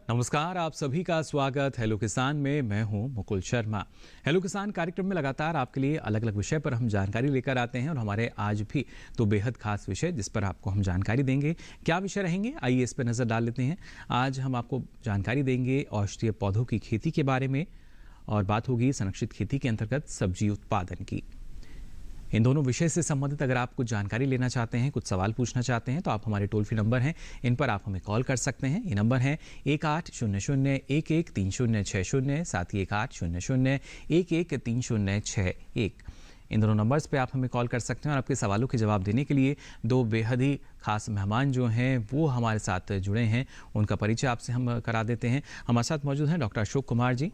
नमस्कार, आप सभी का स्वागत हेलो किसान में। मैं हूं मुकुल शर्मा। हेलो किसान कार्यक्रम में लगातार आपके लिए अलग अलग विषय पर हम जानकारी लेकर आते हैं और हमारे आज भी तो बेहद खास विषय जिस पर आपको हम जानकारी देंगे। क्या विषय रहेंगे, आइए इस पर नज़र डाल लेते हैं। आज हम आपको जानकारी देंगे औषधीय पौधों की खेती के बारे में और बात होगी संरक्षित खेती के अंतर्गत सब्जी उत्पादन की। इन दोनों विषय से संबंधित अगर आप कुछ जानकारी लेना चाहते हैं, कुछ सवाल पूछना चाहते हैं तो आप हमारे टोल फ्री नंबर हैं, इन पर आप हमें कॉल कर सकते हैं। ये नंबर है 1800-113060, साथ ही 1800-113061। इन दोनों नंबर्स पे आप हमें कॉल कर सकते हैं और आपके सवालों के जवाब देने के लिए दो बेहद ही खास मेहमान जो हैं वो हमारे साथ जुड़े हैं। उनका परिचय आपसे हम करा देते हैं। हमारे साथ मौजूद हैं डॉक्टर अशोक कुमार जी।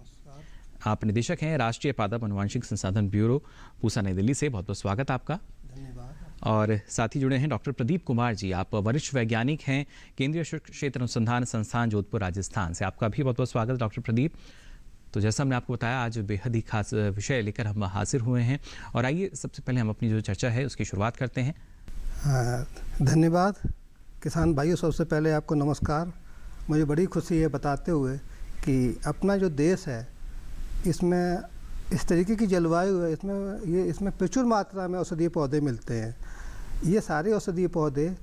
आप निदेशक हैं राष्ट्रीय पादप अनुवांशिक संसाधन ब्यूरो, पूसा, नई दिल्ली से। बहुत बहुत स्वागत आपका। धन्यवाद। और साथ ही जुड़े हैं डॉक्टर प्रदीप कुमार जी। आप वरिष्ठ वैज्ञानिक हैं केंद्रीय क्षेत्र अनुसंधान संस्थान जोधपुर, राजस्थान से। आपका भी बहुत बहुत स्वागत डॉक्टर प्रदीप। तो जैसा हमने आपको बताया, आज बेहद ही खास विषय लेकर हम हाजिर हुए हैं और आइए सबसे पहले हम अपनी जो चर्चा है उसकी शुरुआत करते हैं। धन्यवाद किसान भाइयों, सबसे पहले आपको नमस्कार। मुझे बड़ी खुशी है बताते हुए कि अपना जो देश है इसमें इस तरीके की जलवायु है, इसमें प्रचुर मात्रा में औषधीय पौधे मिलते हैं। ये सारे औषधीय पौधे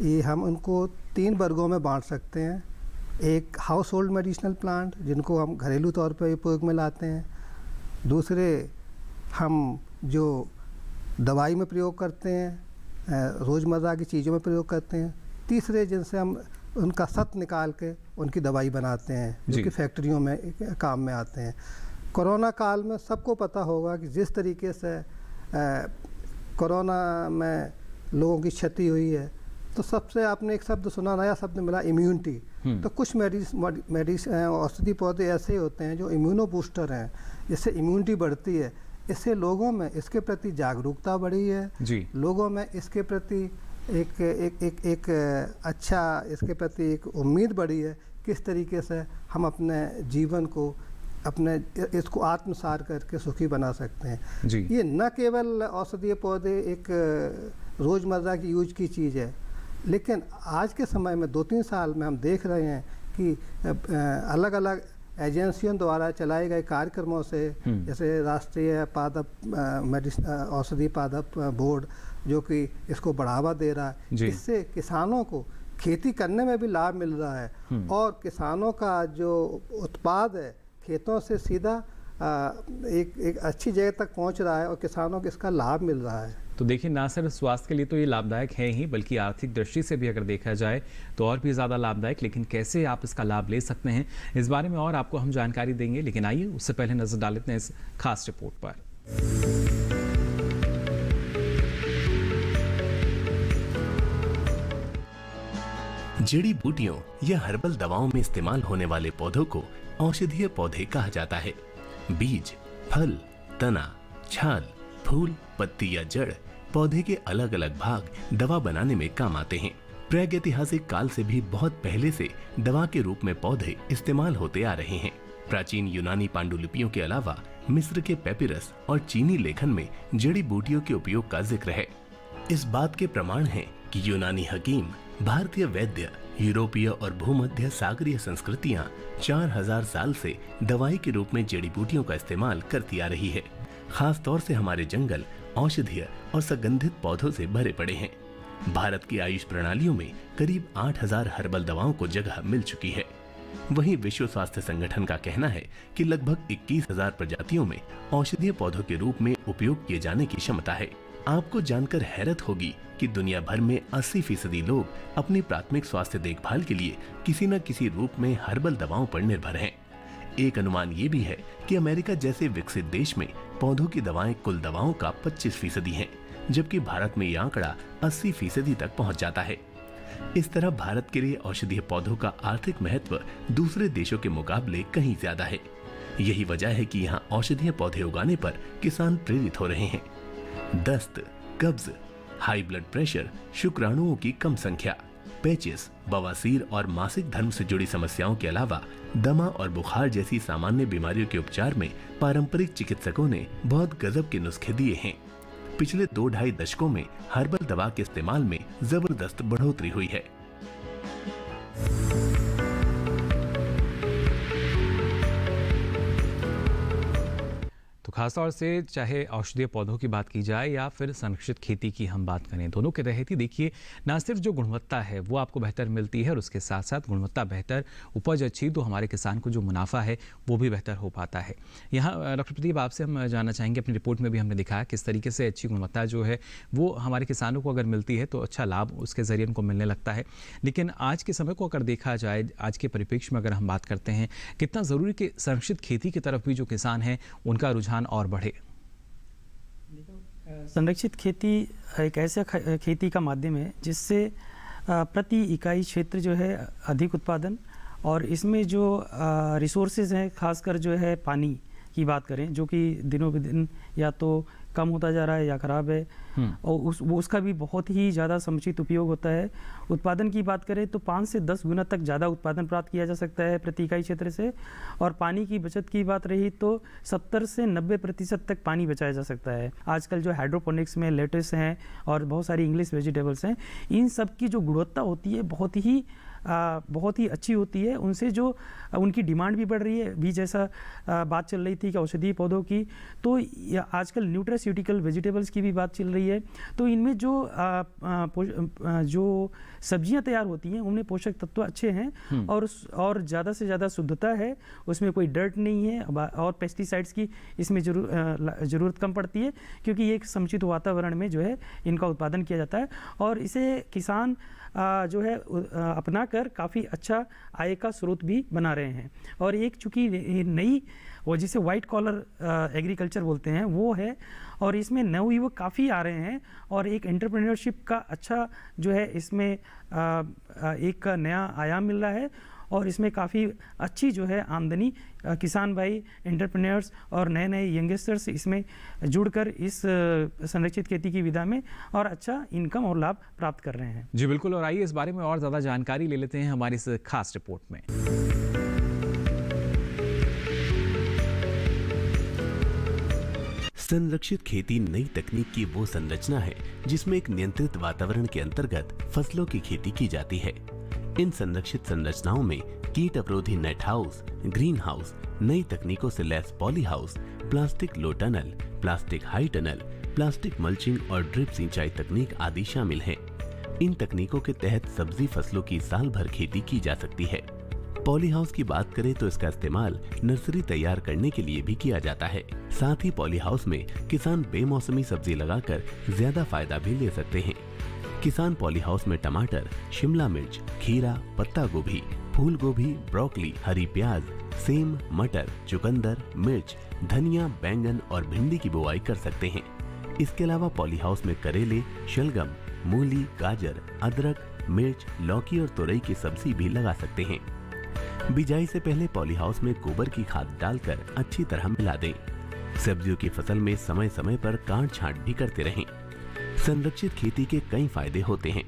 ये हम उनको 3 वर्गों में बांट सकते हैं। एक हाउस होल्ड मेडिसिनल प्लांट, जिनको हम घरेलू तौर पर उपयोग में लाते हैं। दूसरे हम जो दवाई में प्रयोग करते हैं, रोज़मर्रा की चीज़ों में प्रयोग करते हैं। तीसरे जिनसे हम उनका सत निकाल के उनकी दवाई बनाते हैं, जो कि फैक्ट्रियों में काम में आते हैं। कोरोना काल में सबको पता होगा कि जिस तरीके से कोरोना में लोगों की क्षति हुई है, तो सबसे आपने एक शब्द सुना, नया शब्द मिला, इम्यूनिटी। तो कुछ औषधि पौधे ऐसे होते हैं जो इम्यूनो बूस्टर हैं, जिससे इम्यूनिटी बढ़ती है। इससे लोगों में इसके प्रति जागरूकता बढ़ी है जी। लोगों में इसके प्रति एक अच्छा इसके प्रति एक उम्मीद बढ़ी है। किस तरीके से हम अपने जीवन को इसको आत्मसात करके सुखी बना सकते हैं जी। ये न केवल औषधीय पौधे एक रोज़मर्रा की यूज की चीज़ है, लेकिन आज के समय में 2-3 साल में हम देख रहे हैं कि अलग अलग एजेंसियों द्वारा चलाए गए कार्यक्रमों से, जैसे राष्ट्रीय पादप औषधि पादप बोर्ड जो कि इसको बढ़ावा दे रहा है, इससे किसानों को खेती करने में भी लाभ मिल रहा है और किसानों का जो उत्पाद है खेतों से सीधा एक अच्छी जगह तक पहुंच रहा है और किसानों को इसका लाभ मिल रहा है। तो देखिए, ना सिर्फ स्वास्थ्य के लिए तो ये लाभदायक है ही, बल्कि आर्थिक दृष्टि से भी अगर देखा जाए तो और भी ज़्यादा लाभदायक। लेकिन कैसे आप इसका लाभ ले सकते हैं, इस बारे में और आपको हम जानकारी देंगे। लेकिन आइए उससे पहले नजर डाल लेते हैं इस खास रिपोर्ट पर। जड़ी बूटियों या हर्बल दवाओं में इस्तेमाल होने वाले पौधों को औषधीय पौधे कहा जाता है। बीज, फल, तना, छाल, फूल, पत्ती या जड़ पौधे के अलग अलग भाग दवा बनाने में काम आते हैं। प्रागैतिहासिक काल से भी बहुत पहले से दवा के रूप में पौधे इस्तेमाल होते आ रहे हैं। प्राचीन यूनानी पांडुलिपियों के अलावा मिस्र के पेपिरस और चीनी लेखन में जड़ी बूटियों के उपयोग का जिक्र है। इस बात के प्रमाण हैं कि यूनानी हकीम, भारतीय वैद्य, यूरोपीय और भूमध्य सागरीय संस्कृतियां 4000 साल से दवाई के रूप में जड़ी बूटियों का इस्तेमाल करती आ रही है। खास तौर से हमारे जंगल औषधीय और सुगंधित पौधों से भरे पड़े हैं। भारत की आयुष प्रणालियों में करीब 8000 हर्बल दवाओं को जगह मिल चुकी है। वहीं विश्व स्वास्थ्य संगठन का कहना है कि लगभग 21,000 प्रजातियों में औषधीय पौधों के रूप में उपयोग किए जाने की क्षमता है। आपको जानकर हैरत होगी कि दुनिया भर में 80% लोग अपनी प्राथमिक स्वास्थ्य देखभाल के लिए किसी न किसी रूप में हर्बल दवाओं पर निर्भर हैं। एक अनुमान ये भी है कि अमेरिका जैसे विकसित देश में पौधों की दवाएं कुल दवाओं का 25% हैं, जबकि भारत में यह आंकड़ा 80% तक पहुंच जाता है। इस तरह भारत के लिए औषधीय पौधों का आर्थिक महत्व दूसरे देशों के मुकाबले कहीं ज्यादा है। यही वजह है कि यहाँ औषधीय पौधे उगाने पर किसान प्रेरित हो रहे हैं। दस्त, कब्ज, हाई ब्लड प्रेशर, शुक्राणुओं की कम संख्या, पेचिस, बवासीर और मासिक धर्म से जुड़ी समस्याओं के अलावा दमा और बुखार जैसी सामान्य बीमारियों के उपचार में पारंपरिक चिकित्सकों ने बहुत गजब के नुस्खे दिए हैं। पिछले 2-2.5 दशकों में हर्बल दवा के इस्तेमाल में जबरदस्त बढ़ोतरी हुई है। तो खासतौर से चाहे औषधीय पौधों की बात की जाए या फिर संरक्षित खेती की हम बात करें, दोनों के तहत ही देखिए ना सिर्फ जो गुणवत्ता है वो आपको बेहतर मिलती है और उसके साथ साथ गुणवत्ता बेहतर, उपज अच्छी, तो हमारे किसान को जो मुनाफा है वो भी बेहतर हो पाता है। यहाँ डॉक्टर प्रदीप, आपसे हम जानना चाहेंगे, अपनी रिपोर्ट में भी हमने दिखाया किस तरीके से अच्छी गुणवत्ता जो है वो हमारे किसानों को अगर मिलती है तो अच्छा लाभ उसके ज़रिए उनको मिलने लगता है। लेकिन आज के समय को अगर देखा जाए, आज के परिप्रेक्ष्य में अगर हम बात करते हैं, कितना ज़रूरी कि संरक्षित खेती की तरफ भी जो किसान हैं उनका रुझान और बढ़े। संरक्षित खेती एक ऐसा खेती का माध्यम है जिससे प्रति इकाई क्षेत्र जो है अधिक उत्पादन, और इसमें जो रिसोर्सेज हैं, खासकर जो है पानी की बात करें, जो कि दिनों ब दिन या तो कम होता जा रहा है या ख़राब है, और उसका भी बहुत ही ज़्यादा समुचित उपयोग होता है। उत्पादन की बात करें तो 5 से 10 गुना तक ज़्यादा उत्पादन प्राप्त किया जा सकता है प्रति इकाई क्षेत्र से, और पानी की बचत की बात रही तो 70 से 90% तक पानी बचाया जा सकता है। आजकल जो हाइड्रोपोनिक्स में लेट्स हैं और बहुत सारी इंग्लिश वेजिटेबल्स हैं, इन सब की जो गुणवत्ता होती है बहुत ही अच्छी होती है। उनसे जो उनकी डिमांड भी बढ़ रही है। भी जैसा बात चल रही थी कि औषधीय पौधों की, तो आजकल न्यूट्रास्यूटिकल वेजिटेबल्स की भी बात चल रही है। तो इनमें जो सब्जियां तैयार होती हैं उनमें पोषक तत्व अच्छे हैं और ज़्यादा से ज़्यादा शुद्धता है, उसमें कोई डर्ट नहीं है, और पेस्टिसाइड्स की इसमें ज़रूरत कम पड़ती है, क्योंकि ये एक समुचित वातावरण में जो है इनका उत्पादन किया जाता है, और इसे किसान जो है अपना कर काफ़ी अच्छा आय का स्रोत भी बना रहे हैं। और एक चूँकि नई वो जिसे वाइट कॉलर एग्रीकल्चर बोलते हैं वो है, और इसमें नवयुवक काफ़ी आ रहे हैं, और एक एंटरप्रेन्योरशिप का अच्छा जो है इसमें एक नया आयाम मिल रहा है, और इसमें काफ़ी अच्छी जो है आमदनी किसान भाई, एंटरप्रेन्योर्स और नए नए यंगस्टर्स इसमें जुड़कर इस संरक्षित खेती की विधा में और अच्छा इनकम और लाभ प्राप्त कर रहे हैं। जी बिल्कुल, और आइए इस बारे में और ज़्यादा जानकारी ले लेते हैं हमारी इस खास रिपोर्ट में। संरक्षित खेती नई तकनीक की वो संरचना है जिसमें एक नियंत्रित वातावरण के अंतर्गत फसलों की खेती की जाती है। इन संरक्षित संरचनाओं में कीट अवरोधी नेट हाउस, ग्रीन हाउस, नई तकनीकों से लैस poly house, plastic low tunnel, plastic high tunnel, plastic mulching और ड्रिप सिंचाई तकनीक आदि शामिल हैं। इन तकनीकों के तहत सब्जी फसलों की साल भर खेती की जा सकती है। पॉली हाउस की बात करें तो इसका इस्तेमाल नर्सरी तैयार करने के लिए भी किया जाता है। साथ ही पॉली हाउस में किसान बेमौसमी सब्जी लगाकर ज्यादा फायदा भी ले सकते हैं। किसान पॉली हाउस में टमाटर, शिमला मिर्च, खीरा, पत्ता गोभी, फूल गोभी, ब्रोकली, हरी प्याज, सेम, मटर, चुकंदर, मिर्च, धनिया, बैंगन और भिंडी की बुआई कर सकते हैं। इसके अलावा पॉली हाउस में करेले, शलगम, मूली, गाजर, अदरक, मिर्च, लौकी और तुरई की सब्जी भी लगा सकते हैं। बिजाई से पहले पॉली हाउस में गोबर की खाद डालकर अच्छी तरह मिला दें। सब्जियों की फसल में समय समय पर काट छांट भी करते रहें। संरक्षित खेती के कई फायदे होते हैं।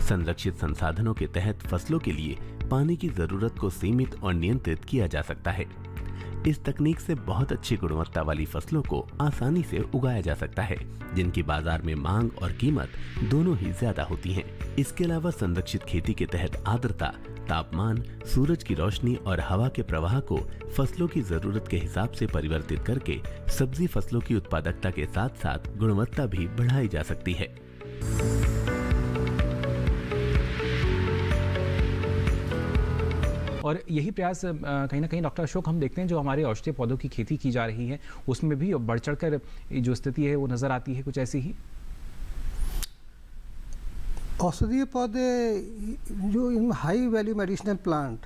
संरक्षित संसाधनों के तहत फसलों के लिए पानी की जरूरत को सीमित और नियंत्रित किया जा सकता है। इस तकनीक से बहुत अच्छी गुणवत्ता वाली फसलों को आसानी से उगाया जा सकता है, जिनकी बाजार में मांग और कीमत दोनों ही ज्यादा होती हैं। इसके अलावा संरक्षित खेती के तहत आर्द्रता, तापमान, सूरज की रोशनी और हवा के प्रवाह को फसलों की जरूरत के हिसाब से परिवर्तित करके सब्जी फसलों की उत्पादकता के साथ साथ गुणवत्ता भी बढ़ाई जा सकती है। और यही प्रयास कहीं ना कहीं डॉक्टर अशोक हम देखते हैं जो हमारे औषधीय पौधों की खेती की जा रही है उसमें भी बढ़ चढ़कर जो स्थिति है वो नज़र आती है कुछ ऐसी ही। औषधीय पौधे जो इन हाई वैल्यू मेडिसिनल प्लांट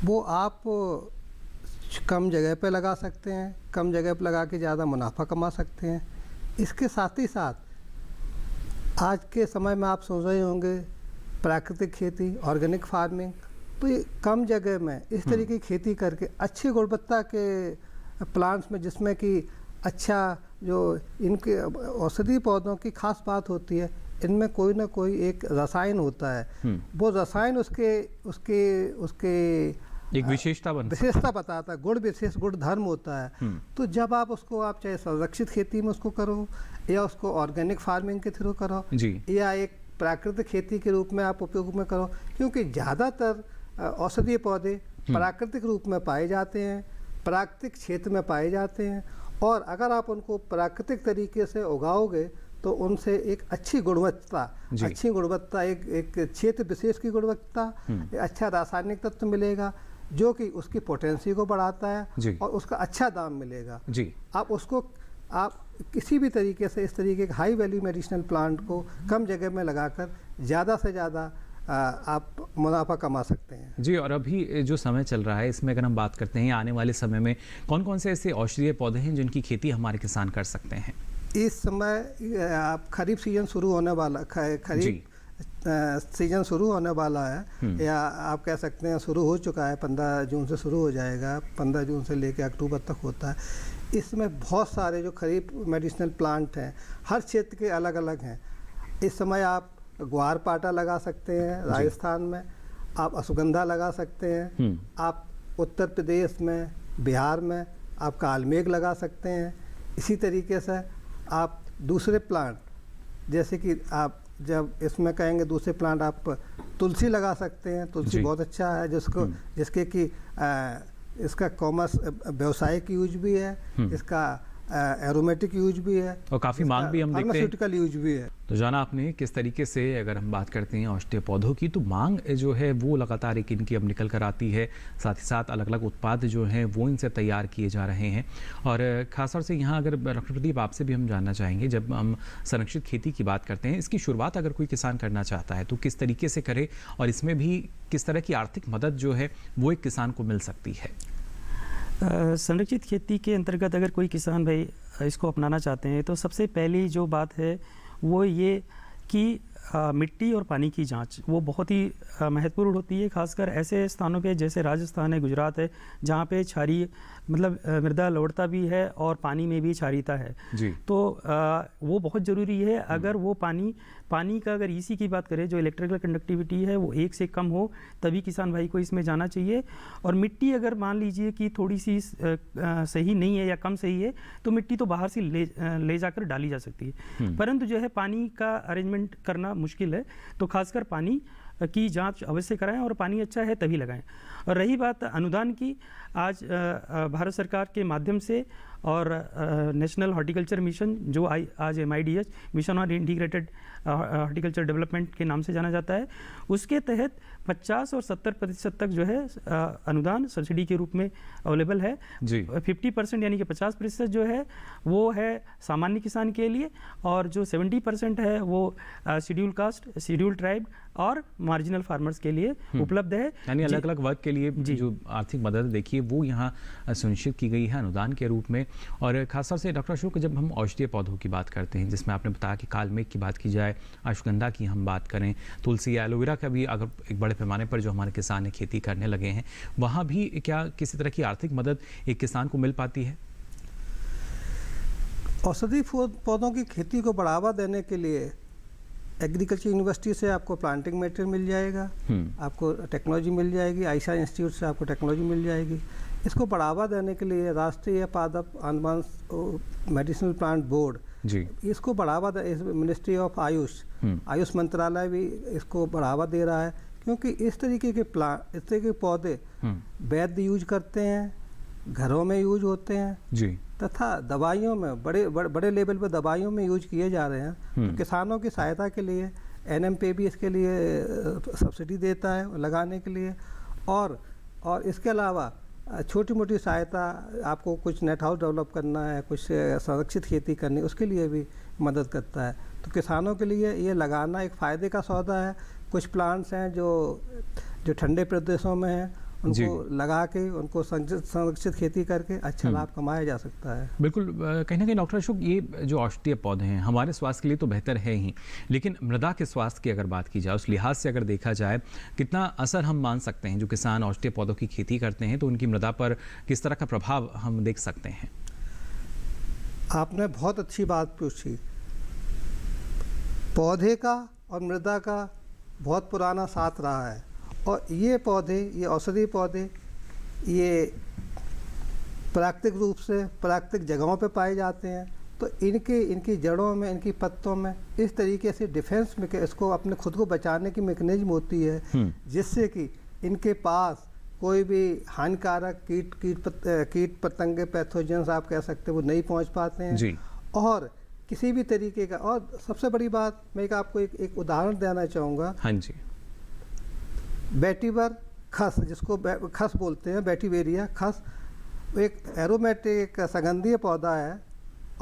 वो आप कम जगह पे लगा सकते हैं, कम जगह पे लगा के ज़्यादा मुनाफा कमा सकते हैं। इसके साथ ही साथ आज के समय में आप सोच रहे होंगे प्राकृतिक खेती, ऑर्गेनिक फार्मिंग, तो ये कम जगह में इस तरीके की खेती करके अच्छी गुणवत्ता के प्लांट्स में, जिसमें कि अच्छा जो इनके औषधीय पौधों की खास बात होती है, इनमें कोई ना कोई एक रसायन होता है। वो रसायन उसके एक विशेषता बताता है, गुण विशेष गुण धर्म होता है। तो जब आप उसको आप चाहे संरक्षित खेती में उसको करो या उसको ऑर्गेनिक फार्मिंग के थ्रू करो या एक प्राकृतिक खेती के रूप में आप उपयोग में करो, क्योंकि ज़्यादातर औषधीय पौधे प्राकृतिक रूप में पाए जाते हैं, प्राकृतिक क्षेत्र में पाए जाते हैं और अगर आप उनको प्राकृतिक तरीके से उगाओगे तो उनसे एक अच्छी गुणवत्ता एक क्षेत्र विशेष की गुणवत्ता, एक अच्छा रासायनिक तत्व मिलेगा जो कि उसकी पोटेंसी को बढ़ाता है और उसका अच्छा दाम मिलेगा जी। आप किसी भी तरीके से इस तरीके के हाई वैल्यू मेडिसिनल प्लांट को कम जगह में लगाकर ज़्यादा से ज़्यादा आप मुनाफा कमा सकते हैं जी। और अभी जो समय चल रहा है इसमें अगर हम बात करते हैं आने वाले समय में कौन कौन से ऐसे औषधीय पौधे हैं जिनकी खेती हमारे किसान कर सकते हैं? इस समय आप खरीफ सीजन शुरू होने वाला सीजन शुरू होने वाला है, या आप कह सकते हैं शुरू हो चुका है, 15 जून से शुरू हो जाएगा, 15 जून से लेकर अक्टूबर तक होता है। इसमें बहुत सारे जो खरीफ मेडिसिनल प्लांट हैं हर क्षेत्र के अलग अलग हैं। इस समय आप ग्वारपाठा लगा सकते हैं राजस्थान में, आप अश्वगंधा लगा सकते हैं, आप उत्तर प्रदेश में, बिहार में आप कालमेघ लगा सकते हैं। इसी तरीके से आप दूसरे प्लांट जैसे कि आप जब इसमें कहेंगे दूसरे प्लांट आप तुलसी लगा सकते हैं। तुलसी बहुत अच्छा है जिसके कि इसका कॉमर्स व्यावसायिक यूज भी है, इसका एरोमेटिक यूज भी है और काफ़ी मांग भी हम देखते हैं, फार्मास्यूटिकल यूज भी है। तो जाना आपने किस तरीके से अगर हम बात करते हैं औषधीय पौधों की तो मांग जो है वो लगातार एक इनकी अब निकल कर आती है, साथ ही साथ अलग अलग उत्पाद जो हैं वो इनसे तैयार किए जा रहे हैं। और खासतौर से यहाँ अगर डॉक्टर प्रदीप आपसे भी हम जानना चाहेंगे, जब हम संरक्षित खेती की बात करते हैं इसकी शुरुआत अगर कोई किसान करना चाहता है तो किस तरीके से करे और इसमें भी किस तरह की आर्थिक मदद जो है वो एक किसान को मिल सकती है? संरक्षित खेती के अंतर्गत अगर कोई किसान भाई इसको अपनाना चाहते हैं तो सबसे पहली जो बात है वो ये कि मिट्टी और पानी की जांच वो बहुत ही महत्वपूर्ण होती है, खासकर ऐसे स्थानों पे जैसे राजस्थान है, गुजरात है, जहाँ पे क्षारीय मतलब मृदा लवणता भी है और पानी में भी क्षारीयता है जी। तो वो बहुत ज़रूरी है। अगर वो पानी का अगर ईसी की बात करें जो इलेक्ट्रिकल कंडक्टिविटी है वो 1 से कम हो तभी किसान भाई को इसमें जाना चाहिए। और मिट्टी अगर मान लीजिए कि थोड़ी सी सही नहीं है या कम सही है तो मिट्टी तो बाहर से ले जाकर डाली जा सकती है, परंतु जो है पानी का अरेंजमेंट करना मुश्किल है। तो खासकर पानी की जांच अवश्य कराएं और पानी अच्छा है तभी लगाएं। और रही बात अनुदान की, आज भारत सरकार के माध्यम से और नेशनल हॉर्टिकल्चर मिशन जो आज MIDH mission on integrated horticulture development के नाम से जाना जाता है, उसके तहत 50 और 70% तक जो है अनुदान सब्सिडी के रूप में अवेलेबल है जी। 50% यानी कि 50% जो है वो है सामान्य किसान के लिए और जो 70% है वो शेड्यूल कास्ट, शेड्यूल ट्राइब और मार्जिनल फार्मर्स के लिए उपलब्ध है। यानी अलग अलग वर्ग के लिए जो आर्थिक मदद देखिए वो यहाँ सुनिश्चित की गई है अनुदान के रूप में। और खासतौर से डॉक्टर अशोक, जब हम औषधीय पौधों की बात करते हैं जिसमें आपने बताया कि कालमेघ की बात की जाए, अश्वगंधा की हम बात करें, तुलसी या एलोवेरा का भी अगर एक बड़े पैमाने पर जो हमारे किसान ने खेती करने लगे हैं वहाँ भी क्या किसी तरह की आर्थिक मदद एक किसान को मिल पाती है? औषधि पौधों की खेती को बढ़ावा देने के लिए एग्रीकल्चर यूनिवर्सिटी से आपको प्लांटिंग मटेरियल मिल जाएगा, आपको टेक्नोलॉजी मिल जाएगी, आयशा इंस्टीट्यूट से आपको टेक्नोलॉजी मिल जाएगी। इसको बढ़ावा देने के लिए राष्ट्रीय पादप अनुबंध मेडिसिनल प्लांट बोर्ड जी इसको बढ़ावा मिनिस्ट्री ऑफ आयुष मंत्रालय भी इसको बढ़ावा दे रहा है, क्योंकि इस तरीके के पौधे वैद्य यूज करते हैं, घरों में यूज होते हैं जी, तथा दवाइयों में बड़े लेवल पर दवाइयों में यूज किए जा रहे हैं। तो किसानों की सहायता के लिए NMP भी इसके लिए सब्सिडी देता है लगाने के लिए। और इसके अलावा छोटी मोटी सहायता, आपको कुछ नेट हाउस डेवलप करना है, कुछ संरक्षित खेती करनी, उसके लिए भी मदद करता है। तो किसानों के लिए ये लगाना एक फ़ायदे का सौदा है। कुछ प्लांट्स हैं जो ठंडे प्रदेशों में हैं, उनको लगा के उनको संरक्षित खेती करके अच्छा लाभ कमाया जा सकता है। बिल्कुल, कहीं ना कहीं डॉक्टर अशोक, ये जो औषधीय पौधे हैं हमारे स्वास्थ्य के लिए तो बेहतर है ही, लेकिन मृदा के स्वास्थ्य की अगर बात की जाए, उस लिहाज से अगर देखा जाए कितना असर हम मान सकते हैं जो किसान औषधीय पौधों की खेती करते हैं तो उनकी मृदा पर किस तरह का प्रभाव हम देख सकते हैं? आपने बहुत अच्छी बात पूछी। पौधे का और मृदा का बहुत पुराना साथ रहा है और ये औषधीय पौधे ये प्राकृतिक रूप से प्राकृतिक जगहों पे पाए जाते हैं। तो इनकी जड़ों में, इनकी पत्तों में इस तरीके से डिफेंस में इसको अपने खुद को बचाने की मैकेनिज्म होती है, जिससे कि इनके पास कोई भी हानिकारक कीट पतंगे पैथोजेंस आप कह सकते हैं वो नहीं पहुंच पाते हैं जी। और किसी भी तरीके का। और सबसे बड़ी बात मैं आपको एक उदाहरण देना चाहूँगा। हाँ जी। वेटिवर खस, जिसको खस बोलते हैं, वेटिवेरिया खस, एक एरोमेटिक सुगंधीय पौधा है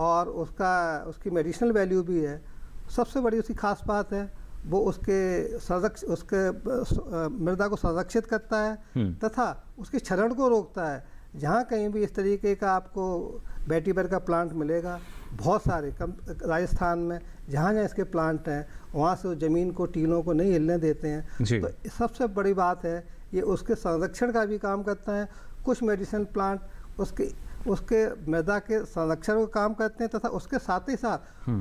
और उसकी मेडिसिनल वैल्यू भी है। सबसे बड़ी उसकी खास बात है वो उसके मृदा को संरक्षित करता है तथा उसके क्षरण को रोकता है। जहाँ कहीं भी इस तरीके का आपको वेटिवर का प्लांट मिलेगा, बहुत सारे राजस्थान में जहाँ जहाँ इसके प्लांट हैं वहाँ से ज़मीन को, टीलों को नहीं हिलने देते हैं। तो सबसे बड़ी बात है ये उसके संरक्षण का भी काम करता है। कुछ मेडिसिन प्लांट उसके मृदा के संरक्षण का काम करते हैं तथा उसके साथ ही साथ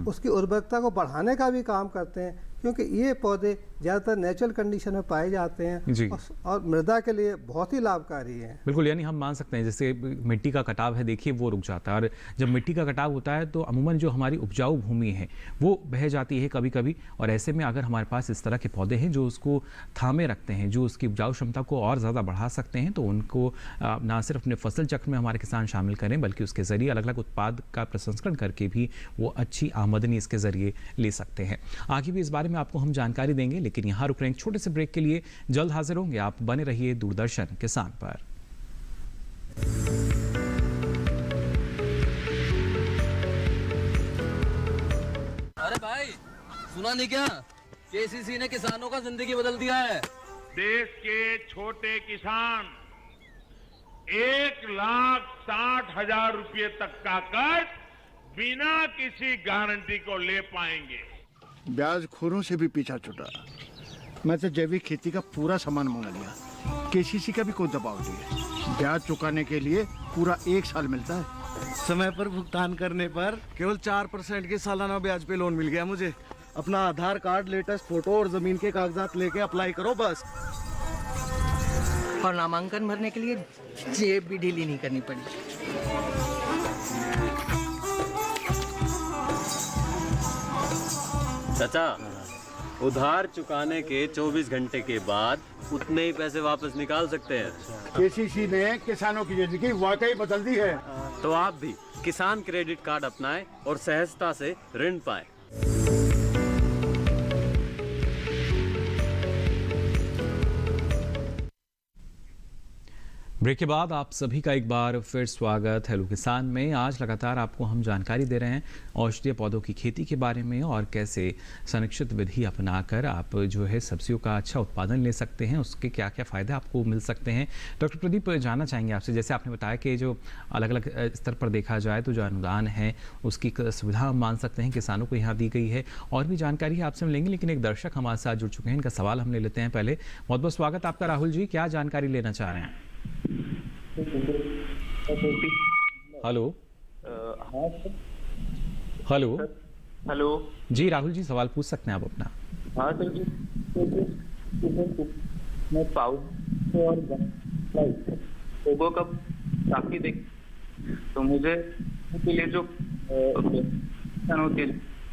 उसकी उर्वरकता को बढ़ाने का भी काम करते हैं, क्योंकि ये पौधे ज़्यादातर नेचुरल कंडीशन में पाए जाते हैं और मृदा के लिए बहुत ही लाभकारी हैं। बिल्कुल, यानी हम मान सकते हैं जैसे मिट्टी का कटाव है, देखिए वो रुक जाता है, और जब मिट्टी का कटाव होता है तो अमूमन जो हमारी उपजाऊ भूमि है वो बह जाती है कभी कभी। और ऐसे में अगर हमारे पास इस तरह के पौधे हैं जो उसको थामे रखते हैं, जो उसकी उपजाऊ क्षमता को और ज़्यादा बढ़ा सकते हैं, तो उनको ना सिर्फ अपने फसल चक्र में हमारे किसान शामिल करें बल्कि उसके ज़रिए अलग अलग उत्पाद का प्रसंस्करण करके भी वो अच्छी आमदनी इसके ज़रिए ले सकते हैं। आगे भी इस बारे में आपको हम जानकारी देंगे, लेकिन यहाँ रुक रहे हैं एक छोटे से ब्रेक के लिए। जल्द हाजिर होंगे, आप बने रहिए दूरदर्शन किसान पर। अरे भाई सुना नहीं क्या, केसीसी ने किसानों का जिंदगी बदल दिया है। देश के छोटे किसान 1,60,000 रुपए तक का कर्ज बिना किसी गारंटी को ले पाएंगे। ब्याज खोरों से भी पीछा छुटा। मैं तो जैविक खेती का पूरा सामान मंगा लिया, केसीसी का भी कोई दबाव नहीं है। ब्याज चुकाने के लिए पूरा 1 साल मिलता है। समय पर भुगतान करने पर केवल 4% के सालाना ब्याज पे लोन मिल गया मुझे। अपना आधार कार्ड, लेटेस्ट फोटो और जमीन के कागजात लेके अप्लाई करो बस। और नामांकन भरने के लिए जेब भी ढीली नहीं करनी पड़ी। चाचा, उधार चुकाने के 24 घंटे के बाद उतने ही पैसे वापस निकाल सकते हैं। केसीसी ने किसानों की जिंदगी वाकई बदल दी है। तो आप भी किसान क्रेडिट कार्ड अपनाएं और सहजता से ऋण पाएं। ब्रेक के बाद आप सभी का एक बार फिर स्वागत हेलो किसान में। आज लगातार आपको हम जानकारी दे रहे हैं औषधीय पौधों की खेती के बारे में और कैसे संरक्षित विधि अपनाकर आप जो है सब्जियों का अच्छा उत्पादन ले सकते हैं, उसके क्या क्या फ़ायदे आपको मिल सकते हैं। डॉक्टर प्रदीप, जानना चाहेंगे आपसे, जैसे आपने बताया कि जो अलग अलग स्तर पर देखा जाए तो जो अनुदान है उसकी सुविधा हम मान सकते हैं किसानों को यहाँ दी गई है। और भी जानकारी आपसे हम लेंगे, लेकिन एक दर्शक हमारे साथ जुड़ चुके हैं, इनका सवाल हम ले लेते हैं पहले। बहुत बहुत स्वागत आपका राहुल जी, क्या जानकारी लेना चाह रहे हैं? हेलो हेलो हेलो जी, राहुल जी सवाल पूछ सकते हैं आप अपना। हाँ सर जी, मैं पाउडर और लोगों का काफी देख, तो मुझे उसके लिए जो होती है।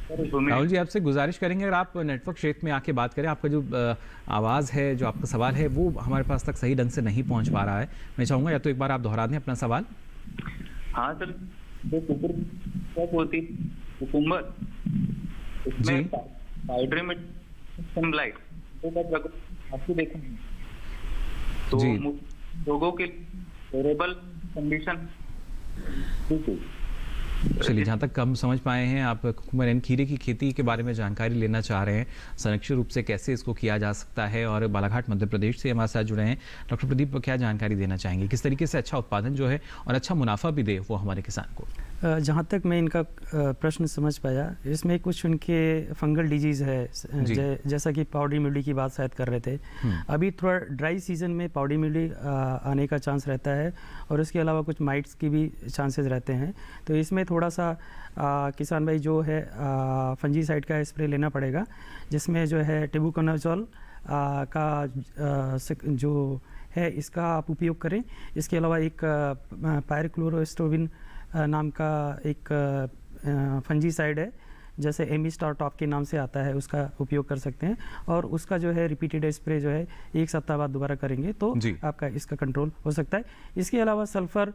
राहुल जी, आपसे गुजारिश करेंगे अगर आप नेटवर्क क्षेत्र में आके बात करें। आपका जो आवाज़ है, जो आपका सवाल है, वो हमारे पास तक सही ढंग से नहीं पहुंच पा रहा है। मैं चाहूँगा या तो एक बार आप दोहरा दें अपना सवाल। हाँ सर, जो होती कुकुम्बर, उसमें पाउडर में सनलाइट आपको देखा तो लोगों के ड्यूरेबल कंडीशन। चलिए, जहाँ तक हम समझ पाए हैं आप कुकुम्बर यानी खीरे की खेती के बारे में जानकारी लेना चाह रहे हैं, संरक्षित रूप से कैसे इसको किया जा सकता है, और बालाघाट मध्य प्रदेश से हमारे साथ जुड़े हैं। डॉक्टर प्रदीप, क्या जानकारी देना चाहेंगे, किस तरीके से अच्छा उत्पादन जो है और अच्छा मुनाफा भी दे वो हमारे किसान को? जहाँ तक मैं इनका प्रश्न समझ पाया, इसमें कुछ उनके फंगल डिजीज़ है, जैसा कि पाउडरी मिल्डी की बात शायद कर रहे थे। अभी थोड़ा ड्राई सीजन में पाउडरी मिल्डी आने का चांस रहता है और इसके अलावा कुछ माइट्स की भी चांसेस रहते हैं। तो इसमें थोड़ा सा किसान भाई जो है फंजीसाइड का स्प्रे लेना पड़ेगा, जिसमें जो है टेबुकोनाजोल का जो है इसका आप उपयोग करें। इसके अलावा एक पायरक्लोरोस्टोबिन नाम का एक फंजीसाइड है जैसे एमी स्टार टॉप के नाम से आता है, उसका उपयोग कर सकते हैं और उसका जो है रिपीटेड स्प्रे जो है 1 सप्ताह बाद दोबारा करेंगे तो आपका इसका कंट्रोल हो सकता है। इसके अलावा सल्फर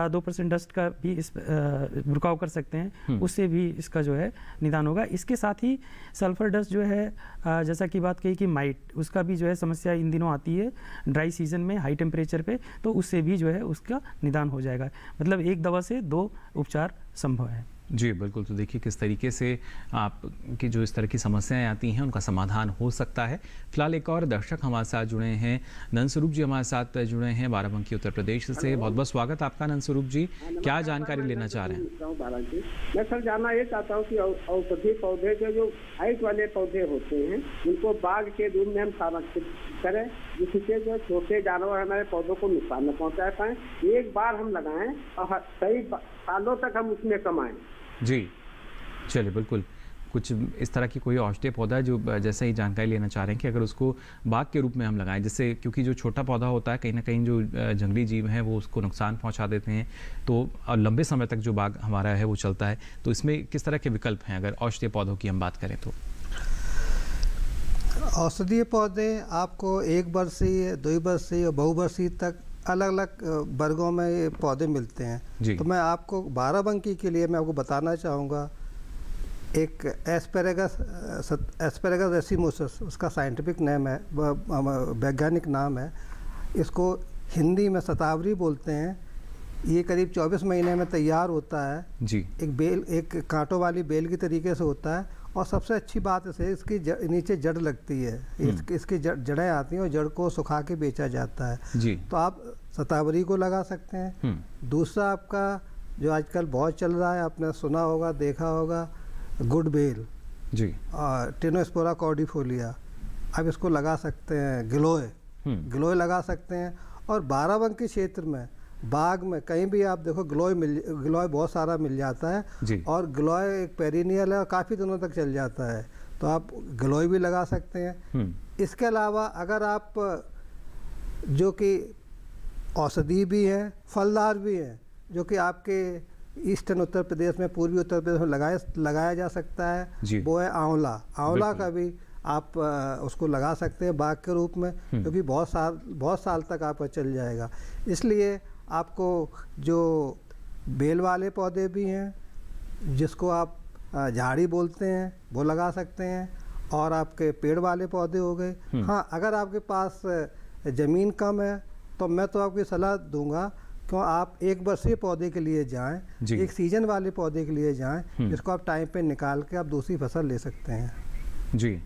2% डस्ट का भी इस रुकाव कर सकते हैं, उससे भी इसका जो है निदान होगा। इसके साथ ही सल्फर डस्ट जो है जैसा कि बात कही कि माइट, उसका भी जो है समस्या इन दिनों आती है ड्राई सीजन में हाई टेम्परेचर पे, तो उससे भी जो है उसका निदान हो जाएगा। मतलब एक दवा से 2 उपचार संभव है। जी बिल्कुल। तो देखिए किस तरीके से आपकी जो इस तरह की समस्याएं आती हैं उनका समाधान हो सकता है। फिलहाल एक और दर्शक हमारे साथ जुड़े हैं, नंदस्वरूप जी हमारे साथ जुड़े हैं बाराबंकी उत्तर प्रदेश से। बहुत बहुत स्वागत आपका नंदस्वरूप जी, क्या जानकारी लेना चाह रहे हैं? मैं सर जानना ये चाहता हूँ कि औषधि पौधे के जो हाइट वाले पौधे होते हैं उनको बाग के रूप में हम संरक्षित करें जिससे जो छोटे जानवर हमारे पौधों को नुकसान न पहुँचा पाए, एक बार हम लगाएं और कई सालों तक हम उसमें कमाएं। जी चलिए बिल्कुल। कुछ इस तरह की कोई औषधीय पौधा है जो जैसे ही जानकारी लेना चाह रहे हैं कि अगर उसको बाग के रूप में हम लगाएं, जिससे क्योंकि जो छोटा पौधा होता है कहीं ना कहीं जो जंगली जीव हैं वो उसको नुकसान पहुंचा देते हैं, तो और लंबे समय तक जो बाग हमारा है वो चलता है, तो इसमें किस तरह के विकल्प हैं अगर औषधीय पौधों की हम बात करें तो? औषधीय पौधे आपको 1 वर्षीय, 2 वर्षीय और बहुवर्षीय तक अलग अलग वर्गों में ये पौधे मिलते हैं। तो मैं आपको बाराबंकी के लिए मैं आपको बताना चाहूँगा एक एस्पेरेगस रेसिमोसस, उसका साइंटिफिक नेम है, वैज्ञानिक नाम है। इसको हिंदी में शतावरी बोलते हैं। ये करीब 24 महीने में तैयार होता है जी। एक कांटों वाली बेल की तरीके से होता है और सबसे अच्छी बात इसे इसकी नीचे जड़ लगती है, इसकी जड़ें आती हैं और जड़ को सुखा के बेचा जाता है जी। तो आप शतावरी को लगा सकते हैं। दूसरा आपका जो आजकल बहुत चल रहा है, आपने सुना होगा, देखा होगा, गुड बेल जी, टेनोस्पोरा कॉर्डिफोलिया, आप इसको लगा सकते हैं। गिलोय लगा सकते हैं। और बाराबंकी क्षेत्र में बाग में कहीं भी आप देखो गिलोय बहुत सारा मिल जाता है जी। और गिलोय एक पेरिनियल है और काफ़ी दिनों तक चल जाता है, तो आप गिलोय भी लगा सकते हैं। इसके अलावा अगर आप जो कि औषधि भी हैं, फलदार भी हैं, जो कि आपके ईस्टर्न उत्तर प्रदेश में, पूर्वी उत्तर प्रदेश में लगाया जा सकता है, वो है आंवला का भी आप उसको लगा सकते हैं बाग के रूप में, क्योंकि बहुत साल तक आपका चल जाएगा। इसलिए आपको जो बेल वाले पौधे भी हैं जिसको आप झाड़ी बोलते हैं वो लगा सकते हैं, और आपके पेड़ वाले पौधे हो गए। हाँ, अगर आपके पास ज़मीन कम है तो मैं तो आपकी सलाह दूंगा कि आप 1 वर्षीय पौधे के लिए जाएं, एक सीजन वाले पौधे के लिए जाएं, जिसको आप टाइम पे निकाल के आप दूसरी फसल ले सकते हैं जी।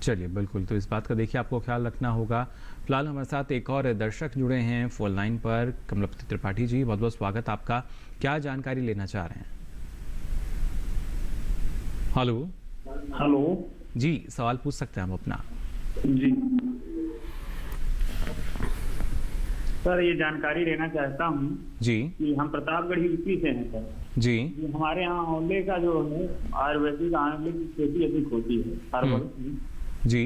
चलिए बिल्कुल, तो इस बात का देखिए आपको ख्याल रखना होगा। फिलहाल हमारे साथ एक और दर्शक जुड़े हैं फोन लाइन पर, कमलपति त्रिपाठी जी, बहुत बहुत स्वागत आपका, क्या जानकारी लेना चाह रहे हैं? हेलो जी, सवाल पूछ सकते हैं हम अपना जी। सर ये जानकारी लेना चाहता हूँ जी कि हम प्रतापगढ़ यूपी से हैं सर जी। हमारे यहाँ आंवले का जो है आयुर्वेदिक आंवले की खेती अधिक होती है हर्बल जी।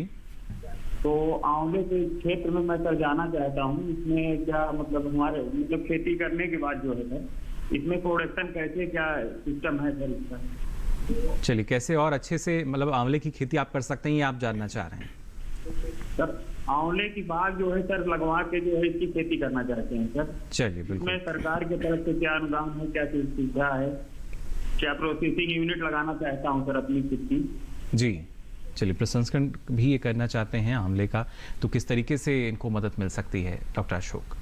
तो आंवले के क्षेत्र में मैं सर जाना चाहता हूँ, इसमें क्या मतलब हमारे मतलब खेती करने के बाद जो है सर इसमें प्रोडक्शन कैसे, क्या सिस्टम है सर इसका? चलिए, कैसे और अच्छे से मतलब आंवले की खेती आप कर सकते हैं ये आप जानना चाह रहे हैं? सर आंवले की बाग जो है सर लगवा के जो है इसकी खेती करना चाहते हैं सर। चलिए बिल्कुल। इसमें सरकार की तरफ से क्या अनुदान है, क्या सुविधा है, क्या प्रोसेसिंग यूनिट लगाना चाहता हूँ सर अपनी खुद की जी। चलिए, प्रसंस्करण भी ये करना चाहते हैं आंवले का, तो किस तरीके से इनको मदद मिल सकती है डॉक्टर अशोक?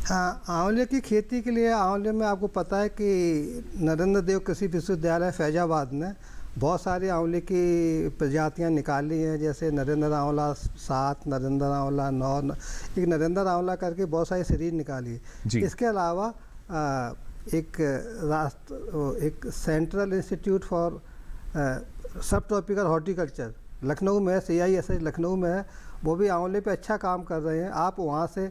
हाँ, आंवले की खेती के लिए आंवले में आपको पता है कि नरेंद्र देव कृषि विश्वविद्यालय फैजाबाद ने बहुत सारी आंवले की प्रजातियां निकाली हैं, जैसे नरेंद्र आंवला 7, नरेंद्र आंवला 9, एक नरेंद्र आंवला करके बहुत सारी सीरीज निकाली है। इसके अलावा एक सेंट्रल इंस्टीट्यूट फॉर सब ट्रॉपिकल हॉर्टिकल्चर लखनऊ में, CISH लखनऊ में है, वो भी आंवले पे अच्छा काम कर रहे हैं। आप वहाँ से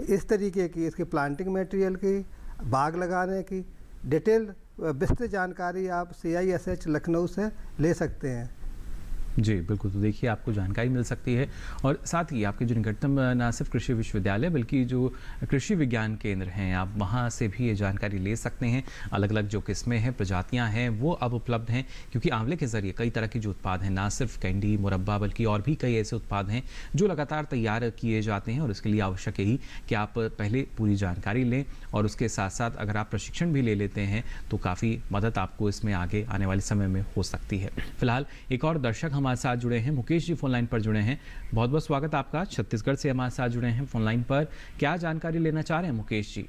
इस तरीके की इसकी प्लांटिंग मटेरियल की, बाग लगाने की डिटेल विस्तृत जानकारी आप CISH लखनऊ से ले सकते हैं जी बिल्कुल, तो देखिए आपको जानकारी मिल सकती है और साथ ही आपके जो निकटतम न सिर्फ कृषि विश्वविद्यालय बल्कि जो कृषि विज्ञान केंद्र हैं आप वहाँ से भी ये जानकारी ले सकते हैं। अलग अलग जो किस्में हैं, प्रजातियाँ हैं, वो अब उपलब्ध हैं, क्योंकि आंवले के ज़रिए कई तरह के जो उत्पाद हैं, ना सिर्फ कैंडी, मुरब्बा, बल्कि और भी कई ऐसे उत्पाद हैं जो लगातार तैयार किए जाते हैं। और इसके लिए आवश्यक यही कि आप पहले पूरी जानकारी लें और उसके साथ साथ अगर आप प्रशिक्षण भी ले लेते हैं तो काफ़ी मदद आपको इसमें आगे आने वाले समय में हो सकती है। फिलहाल एक और दर्शक हमारे साथ जुड़े हैं, मुकेश जी फोन लाइन पर जुड़े हैं। बहुत बहुत स्वागत आपका, छत्तीसगढ़ से हमारे साथ जुड़े हैं फोन लाइन पर। क्या जानकारी लेना चाह रहे हैं मुकेश जी?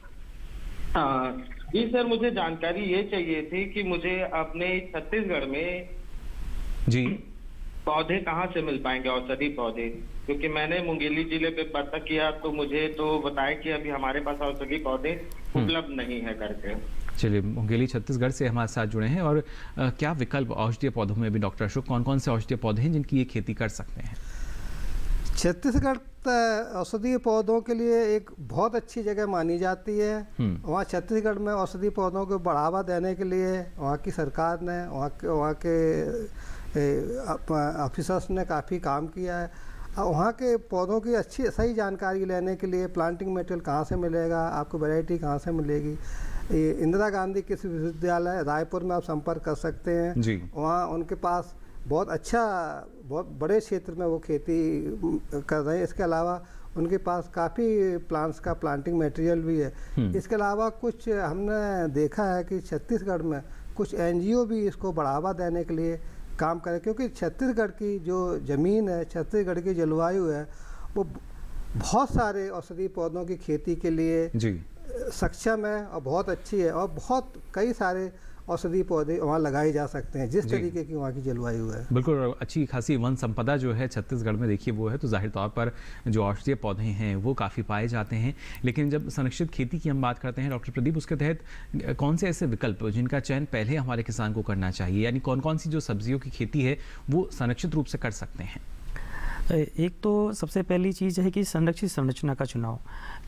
जी सर, मुझे जानकारी ये चाहिए थी कि मुझे अपने छत्तीसगढ़ में जी पौधे कहाँ से मिल पाएंगे, औषधि पौधे? क्योंकि मैंने मुंगेली जिले पे पता किया तो मुझे तो बताया कि अभी हमारे पास औषधि पौधे उपलब्ध नहीं है करके। चलिए, मुंगेली छत्तीसगढ़ से हमारे साथ जुड़े हैं। और क्या विकल्प औषधीय पौधों में भी डॉक्टर अशोक, कौन कौन से औषधीय पौधे हैं जिनकी ये खेती कर सकते हैं? छत्तीसगढ़ औषधीय पौधों के लिए एक बहुत अच्छी जगह मानी जाती है। वहाँ छत्तीसगढ़ में औषधीय पौधों को बढ़ावा देने के लिए वहाँ की सरकार ने, वहाँ के ऑफिसर्स ने काफ़ी काम किया है। वहाँ के पौधों की अच्छी सही जानकारी लेने के लिए प्लांटिंग मटेरियल कहाँ से मिलेगा, आपको वैरायटी कहाँ से मिलेगी, इंदिरा गांधी कृषि विश्वविद्यालय रायपुर में आप संपर्क कर सकते हैं जी। वहाँ उनके पास बहुत बड़े क्षेत्र में वो खेती कर रहे हैं। इसके अलावा उनके पास काफ़ी प्लांट्स का प्लांटिंग मटेरियल भी है। इसके अलावा कुछ हमने देखा है कि छत्तीसगढ़ में कुछ एनजीओ भी इसको बढ़ावा देने के लिए काम करें, क्योंकि छत्तीसगढ़ की जो ज़मीन है, छत्तीसगढ़ की जलवायु है, वो बहुत सारे औषधीय पौधों की खेती के लिए सक्षम है और बहुत अच्छी है। और बहुत कई सारे औषधीय पौधे वहाँ लगाए जा सकते हैं जिस तरीके की वहाँ की जलवायु है। बिल्कुल, अच्छी खासी वन संपदा जो है छत्तीसगढ़ में देखिए वो है, तो जाहिर तौर पर जो औषधीय पौधे हैं वो काफ़ी पाए जाते हैं। लेकिन जब संरक्षित खेती की हम बात करते हैं डॉक्टर प्रदीप, उसके तहत कौन से ऐसे विकल्प जिनका चयन पहले हमारे किसान को करना चाहिए, यानी कौन कौन सी जो सब्जियों की खेती है वो संरक्षित रूप से कर सकते हैं? एक तो सबसे पहली चीज़ है कि संरक्षित संरचना का चुनाव।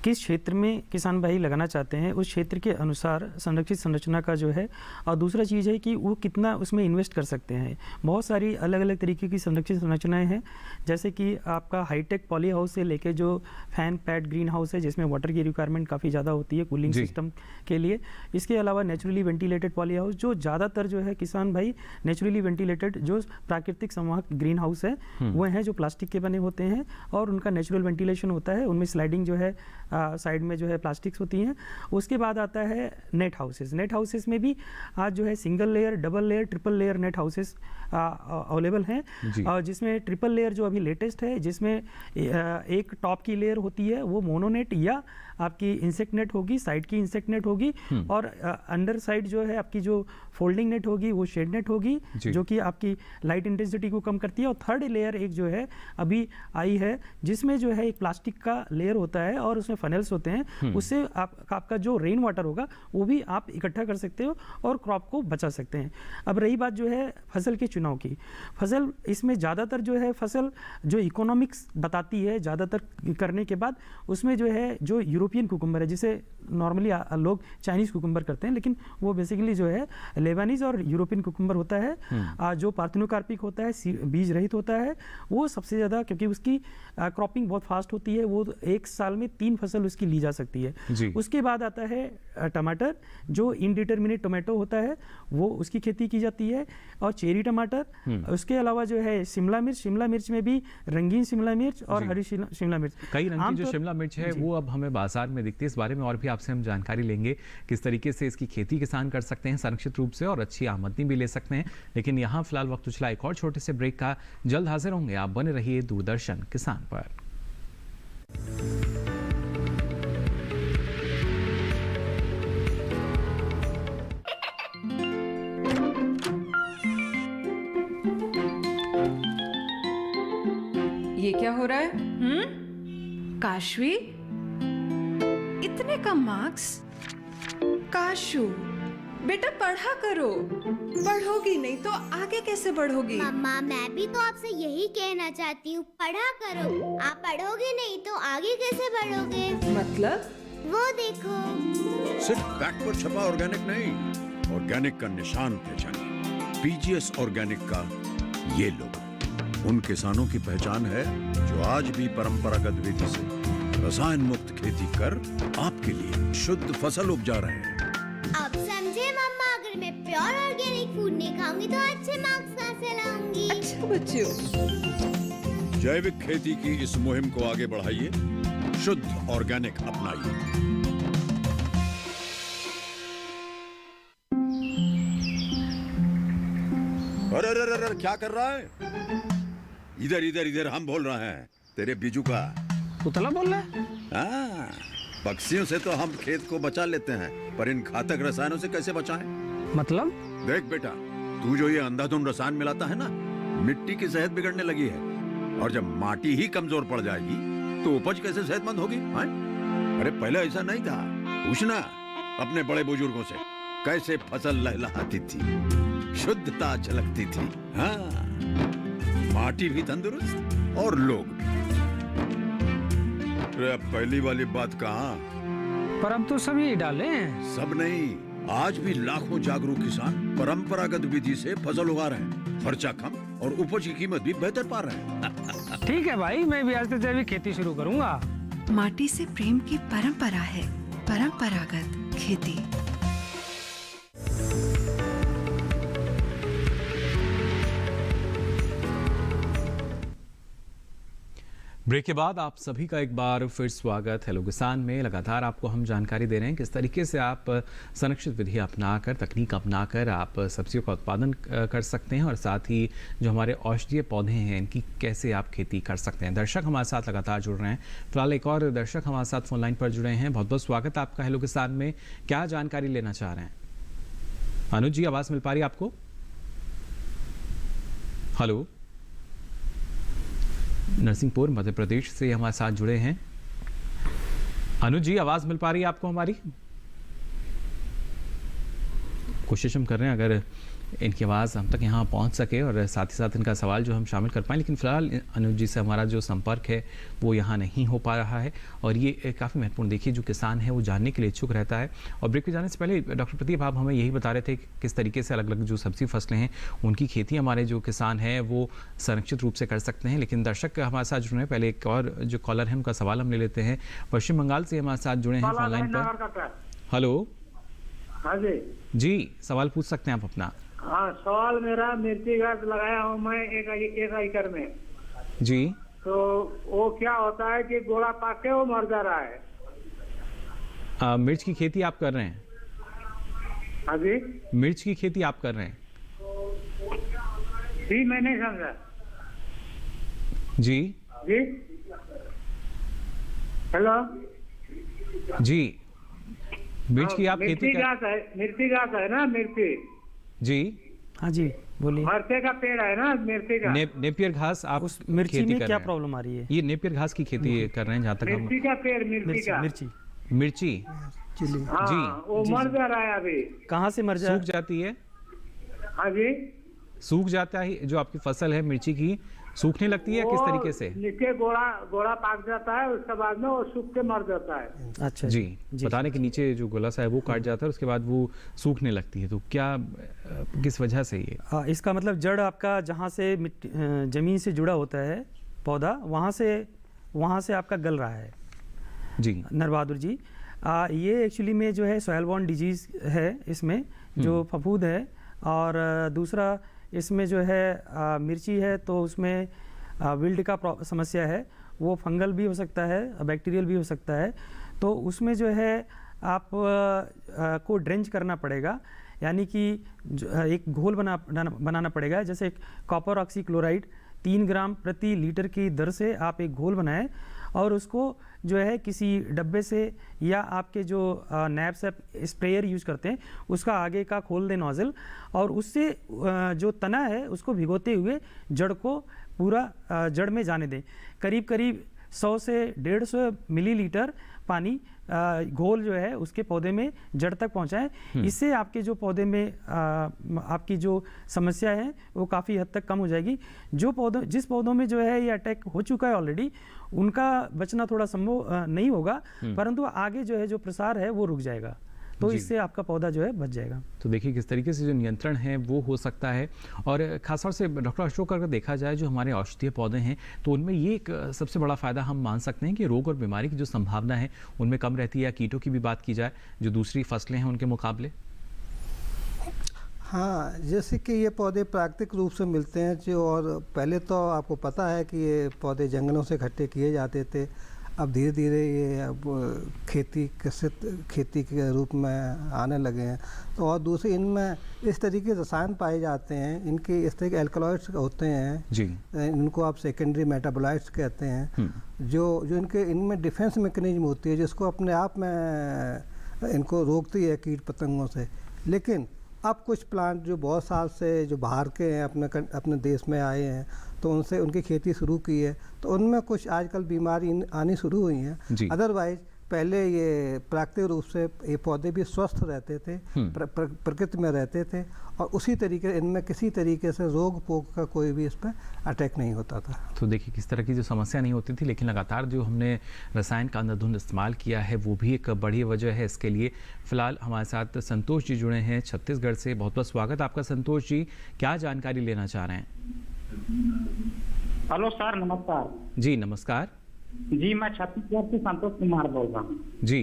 किस क्षेत्र में किसान भाई लगाना चाहते हैं उस क्षेत्र के अनुसार संरक्षित संरचना का जो है, और दूसरा चीज़ है कि वो कितना उसमें इन्वेस्ट कर सकते हैं। बहुत सारी अलग अलग तरीके की संरक्षित संरचनाएं हैं, जैसे कि आपका हाईटेक पॉली हाउस से लेके जो फैन पैड ग्रीन हाउस है जिसमें वाटर की रिक्वायरमेंट काफ़ी ज़्यादा होती है कूलिंग सिस्टम के लिए। इसके अलावा नेचुरली वेंटिलेटेड पॉली हाउस, जो ज़्यादातर जो है किसान भाई नेचुरली वेंटिलेटेड जो प्राकृतिक संवाहक ग्रीन हाउस है वो हैं, जो प्लास्टिक के बने होते हैं और उनका नेचुरल वेंटिलेशन होता है, उनमें स्लाइडिंग जो है साइड में जो है प्लास्टिक्स होती हैं। उसके बाद आता है नेट हाउसेस। नेट हाउसेस में भी आज जो है single layer, double layer, triple layer net houses available हैं, और जिसमें ट्रिपल लेयर जो अभी लेटेस्ट है, जिसमें एक टॉप की लेयर होती है वो मोनोनेट या आपकी इंसेक्ट नेट होगी, साइड की इंसेक्ट नेट होगी, और अंडर साइड जो है आपकी जो फोल्डिंग नेट होगी वो शेड नेट होगी, जो कि आपकी लाइट इंटेंसिटी को कम करती है। और थर्ड लेयर एक जो है अभी आई है जिसमें जो है एक प्लास्टिक का लेयर होता है और उसमें फनल्स होते हैं, उससे आपका जो रेन वाटर होगा वो भी आप इकट्ठा कर सकते हो और क्रॉप को बचा सकते हैं। अब रही बात जो है फसल के चुनाव की, फसल इसमें ज़्यादातर जो है फसल जो इकोनॉमिक्स बताती है ज़्यादातर करने के बाद, उसमें जो है जो यूरोपियन कुकुम्बर है जिसे नॉर्मली लोग चाइनीज़ कुकुम्बर करते हैं, लेकिन वो बेसिकली जो है लेबानीज और यूरोपियन कुकुम्बर होता है, जो पार्थेनोकार्पिक होता है, बीज रहित होता है, वो सबसे ज़्यादा, क्योंकि उसकी क्रॉपिंग बहुत फास्ट होती है, वो एक साल में 3 फसल उसकी ली जा सकती है। उसके बाद आता है टमाटर, जो इनडिटर्मिनेट टोमेटो होता है वो उसकी खेती की जाती है, और चेरी टमाटर। उसके अलावा जो है शिमला मिर्च में भी रंगीन शिमला मिर्च और हरी शिमला मिर्च, कई रंग की जो शिमला मिर्च है वो अब हमें बाजार में दिखती है। इस बारे में और भी आपसे हम जानकारी लेंगे, किस तरीके से इसकी खेती किसान कर सकते हैं संरक्षित रूप से और अच्छी आमदनी भी ले सकते हैं। लेकिन यहाँ फिलहाल वक्त उछला एक और छोटे से ब्रेक का, जल्द हाजिर होंगे। आप बने रहिए दूरदर्शन किसान पर। ये क्या हो रहा है? काशवी, इतने कम मार्क्स? काशू बेटा पढ़ा करो, पढ़ोगी नहीं तो आगे कैसे बढ़ोगी? मम्मा मैं भी तो आपसे यही कहना चाहती हूँ, पढ़ा करो। आप पढ़ोगे नहीं तो आगे कैसे बढ़ोगे? मतलब? वो देखो, सिर्फ बैक पर छपा ऑर्गेनिक नहीं, ऑर्गेनिक का निशान पहचानिए। पीजीएस ऑर्गेनिक का ये लोगो। उन किसानों की पहचान है जो आज भी परंपरागत विधि से रसायन मुक्त खेती कर आपके लिए शुद्ध फसल उपजा रहे हैं। अब समझे मम्मा, अगर मैं प्योर ऑर्गेनिक फूड नहीं खाऊंगी तो अच्छे मार्क्स कहाँ से लाऊंगी? अच्छा बच्चों, जैविक खेती की इस मुहिम को आगे बढ़ाइए, शुद्ध ऑर्गेनिक अपनाइए। अरे अरे अरे क्या कर रहा है? इधर इधर इधर, हम बोल रहे हैं तेरे बीजू का। उतला बोल रहा है? हाँ, पक्षियों से तो हम खेत को बचा लेते हैं, पर इन घातक रसायनों से कैसे बचाएं? मतलब? देख बेटा, तू जो ये अंधाधुंध रसायन मिलाता है ना, मिट्टी की सेहत बिगड़ने लगी है। और जब माटी ही कमजोर पड़ जाएगी तो उपज कैसे सेहतमंद होगी? हाँ? अरे पहले ऐसा नहीं था। पूछना अपने बड़े बुजुर्गों से, कैसे फसल लहलहाती थी, शुद्धता झलकती थी। हाँ, माटी भी तंदुरुस्त और लोग भी। पहली वाली बात कहाँ? पर अब तो सभी डाले हैं। सब नहीं, आज भी लाखों जागरूक किसान परंपरागत विधि से फसल उगा रहे हैं। खर्चा कम और उपज की कीमत भी बेहतर पा रहे हैं। ठीक है भाई, मैं भी आज से जैविक खेती शुरू करूंगा। माटी से प्रेम की परंपरा है परंपरागत खेती। ब्रेक के बाद आप सभी का एक बार फिर स्वागत। हेलो किसान में लगातार आपको हम जानकारी दे रहे हैं किस तरीके से आप संरक्षित विधि अपनाकर, तकनीक अपनाकर आप सब्जियों का उत्पादन कर सकते हैं और साथ ही जो हमारे औषधीय पौधे हैं इनकी कैसे आप खेती कर सकते हैं। दर्शक हमारे साथ लगातार जुड़ रहे हैं। फिलहाल एक और दर्शक हमारे साथ फोन लाइन पर जुड़े हैं। बहुत बहुत स्वागत आपका हेलो किसान में। क्या जानकारी लेना चाह रहे हैं? अनुज जी, आवाज़ मिल पा रही है आपको? हेलो, नरसिंहपुर मध्य प्रदेश से हमारे साथ जुड़े हैं। अनुज जी, आवाज मिल पा रही है आपको हमारी? कोशिश हम कर रहे हैं अगर इनकी आवाज़ हम तक यहाँ पहुँच सके और साथ ही साथ इनका सवाल जो हम शामिल कर पाएँ, लेकिन फिलहाल अनुज जी से हमारा जो संपर्क है वो यहाँ नहीं हो पा रहा है और ये काफ़ी महत्वपूर्ण। देखिए, जो किसान है वो जानने के लिए इच्छुक रहता है। और ब्रेक पे जाने से पहले डॉक्टर प्रदीप, आप हमें यही बता रहे थे कि किस तरीके से अलग अलग जो सब्जी फसलें हैं उनकी खेती हमारे जो किसान हैं वो संरक्षित रूप से कर सकते हैं। लेकिन दर्शक हमारे साथ जुड़े हैं, पहले एक और जो कॉलर है उनका सवाल हम ले लेते हैं। पश्चिम बंगाल से हमारे साथ जुड़े हैं ऑनलाइन पर। हेलो। हाँ जी, सवाल पूछ सकते हैं आप अपना। हाँ, सवाल मेरा, मिर्ची गाछ लगाया हूँ मैं एक एकड़ में जी, तो वो क्या होता है कि गोला पाक के वो मर जा रहा है। मिर्च की खेती आप कर रहे हैं? हाँ जी, मिर्च की खेती आप कर रहे हैं? जी, मैं नहीं समझा। जी जी, हेलो जी, मिर्च की आप खेती मिर्ची गाछ है ना, मिर्ची जी। हाँ जी, बोलिए। मरचे का पेड़ है ना, मिर्ची का। नेपियर घास आप उस मिर्ची खेती में कर क्या रहे हैं? प्रॉब्लम आ रही है? ये नेपियर घास की खेती कर रहे हैं जहाँ तक हम। मिर्ची का पेड़, मिर्ची का। मिर्ची चिली। हाँ, जी, वो मर जा रहा है अभी। कहाँ से मर जा? सूख जाती है? हाँ जी, सूख जाता है जो आपकी फसल है मिर्ची की, सूखने लगती है किस तरीके से? नीचे गोला पाक जाता है, उसके बाद में वो सूख के मर जाता है। अच्छा जी, बताने के नीचे जो गोला सा है वो काट जाता है, उसके बाद वो सूखने लगती है। तो क्या किस वजह से ये? इसका मतलब जड़ आपका जहाँ से जमीन से जुड़ा होता है पौधा, वहाँ से आपका गल रहा है। जी नरबहादुर जी, ये एक्चुअली में जो है सॉइल बॉर्न डिजीज है इसमें, जो फफूंद है। और दूसरा इसमें जो है मिर्ची है तो उसमें विल्ड का समस्या है, वो फंगल भी हो सकता है, बैक्टीरियल भी हो सकता है। तो उसमें जो है आप को ड्रेंच करना पड़ेगा, यानी कि एक घोल बनाना पड़ेगा। जैसे कॉपर ऑक्सीक्लोराइड 3 ग्राम प्रति लीटर की दर से आप एक घोल बनाएं और उसको जो है किसी डब्बे से या आपके जो नैपसेप स्प्रेयर यूज़ करते हैं उसका आगे का खोल दें नोज़ल, और उससे जो तना है उसको भिगोते हुए जड़ को पूरा जड़ में जाने दें। करीब करीब 100 से 150 मिलीलीटर पानी घोल जो है उसके पौधे में जड़ तक पहुंचाएं। इससे आपके जो पौधे में आपकी जो समस्या है वो काफ़ी हद तक कम हो जाएगी। जिस पौधों में जो है ये अटैक हो चुका है ऑलरेडी, उनका बचना थोड़ा संभव नहीं होगा, परंतु आगे जो है जो प्रसार है वो रुक जाएगा। तो जी। इससे आपका पौधा जो है बच जाएगा। तो देखिए किस तरीके से जो नियंत्रण है वो हो सकता है। और खासतौर से डॉक्टर अशोक, अगर देखा जाए जो हमारे औषधीय पौधे हैं तो उनमें ये एक सबसे बड़ा फ़ायदा हम मान सकते हैं कि रोग और बीमारी की जो संभावना है उनमें कम रहती है, या कीटों की भी बात की जाए जो दूसरी फसलें हैं उनके मुकाबले। हाँ, जैसे कि ये पौधे प्राकृतिक रूप से मिलते हैं जो, और पहले तो आपको पता है कि ये पौधे जंगलों से इकट्ठे किए जाते थे। अब धीरे धीरे ये अब खेती के रूप में आने लगे हैं। तो और दूसरे इनमें इस तरीके के रसायन पाए जाते हैं, इनके इस तरह के एल्कलॉइड्स होते हैं जी, इनको आप सेकेंडरी मेटाबोलाइट्स कहते हैं, जो इनके इनमें डिफेंस मैकेनिज्म होती है जिसको अपने आप में इनको रोकती है कीट पतंगों से। लेकिन अब कुछ प्लांट जो बहुत साल से जो बाहर के हैं अपने देश में आए हैं तो उनसे उनकी खेती शुरू की है, तो उनमें कुछ आजकल बीमारी आनी शुरू हुई हैं। अदरवाइज पहले ये प्राकृतिक रूप से ये पौधे भी स्वस्थ रहते थे, प्रकृति में रहते थे, और उसी तरीके इनमें किसी तरीके से रोग पोक का कोई भी इस पर अटैक नहीं होता था। तो देखिए किस तरह की जो समस्या नहीं होती थी, लेकिन लगातार जो हमने रसायन का अंधाधुंध इस्तेमाल किया है वो भी एक बड़ी वजह है इसके लिए। फिलहाल हमारे साथ संतोष जी जुड़े हैं छत्तीसगढ़ से। बहुत बहुत स्वागत आपका संतोष जी, क्या जानकारी लेना चाह रहे हैं? हेलो सर, नमस्कार। जी नमस्कार जी, मैं छत्तीसगढ़ से संतोष कुमार बोल रहा हूँ जी।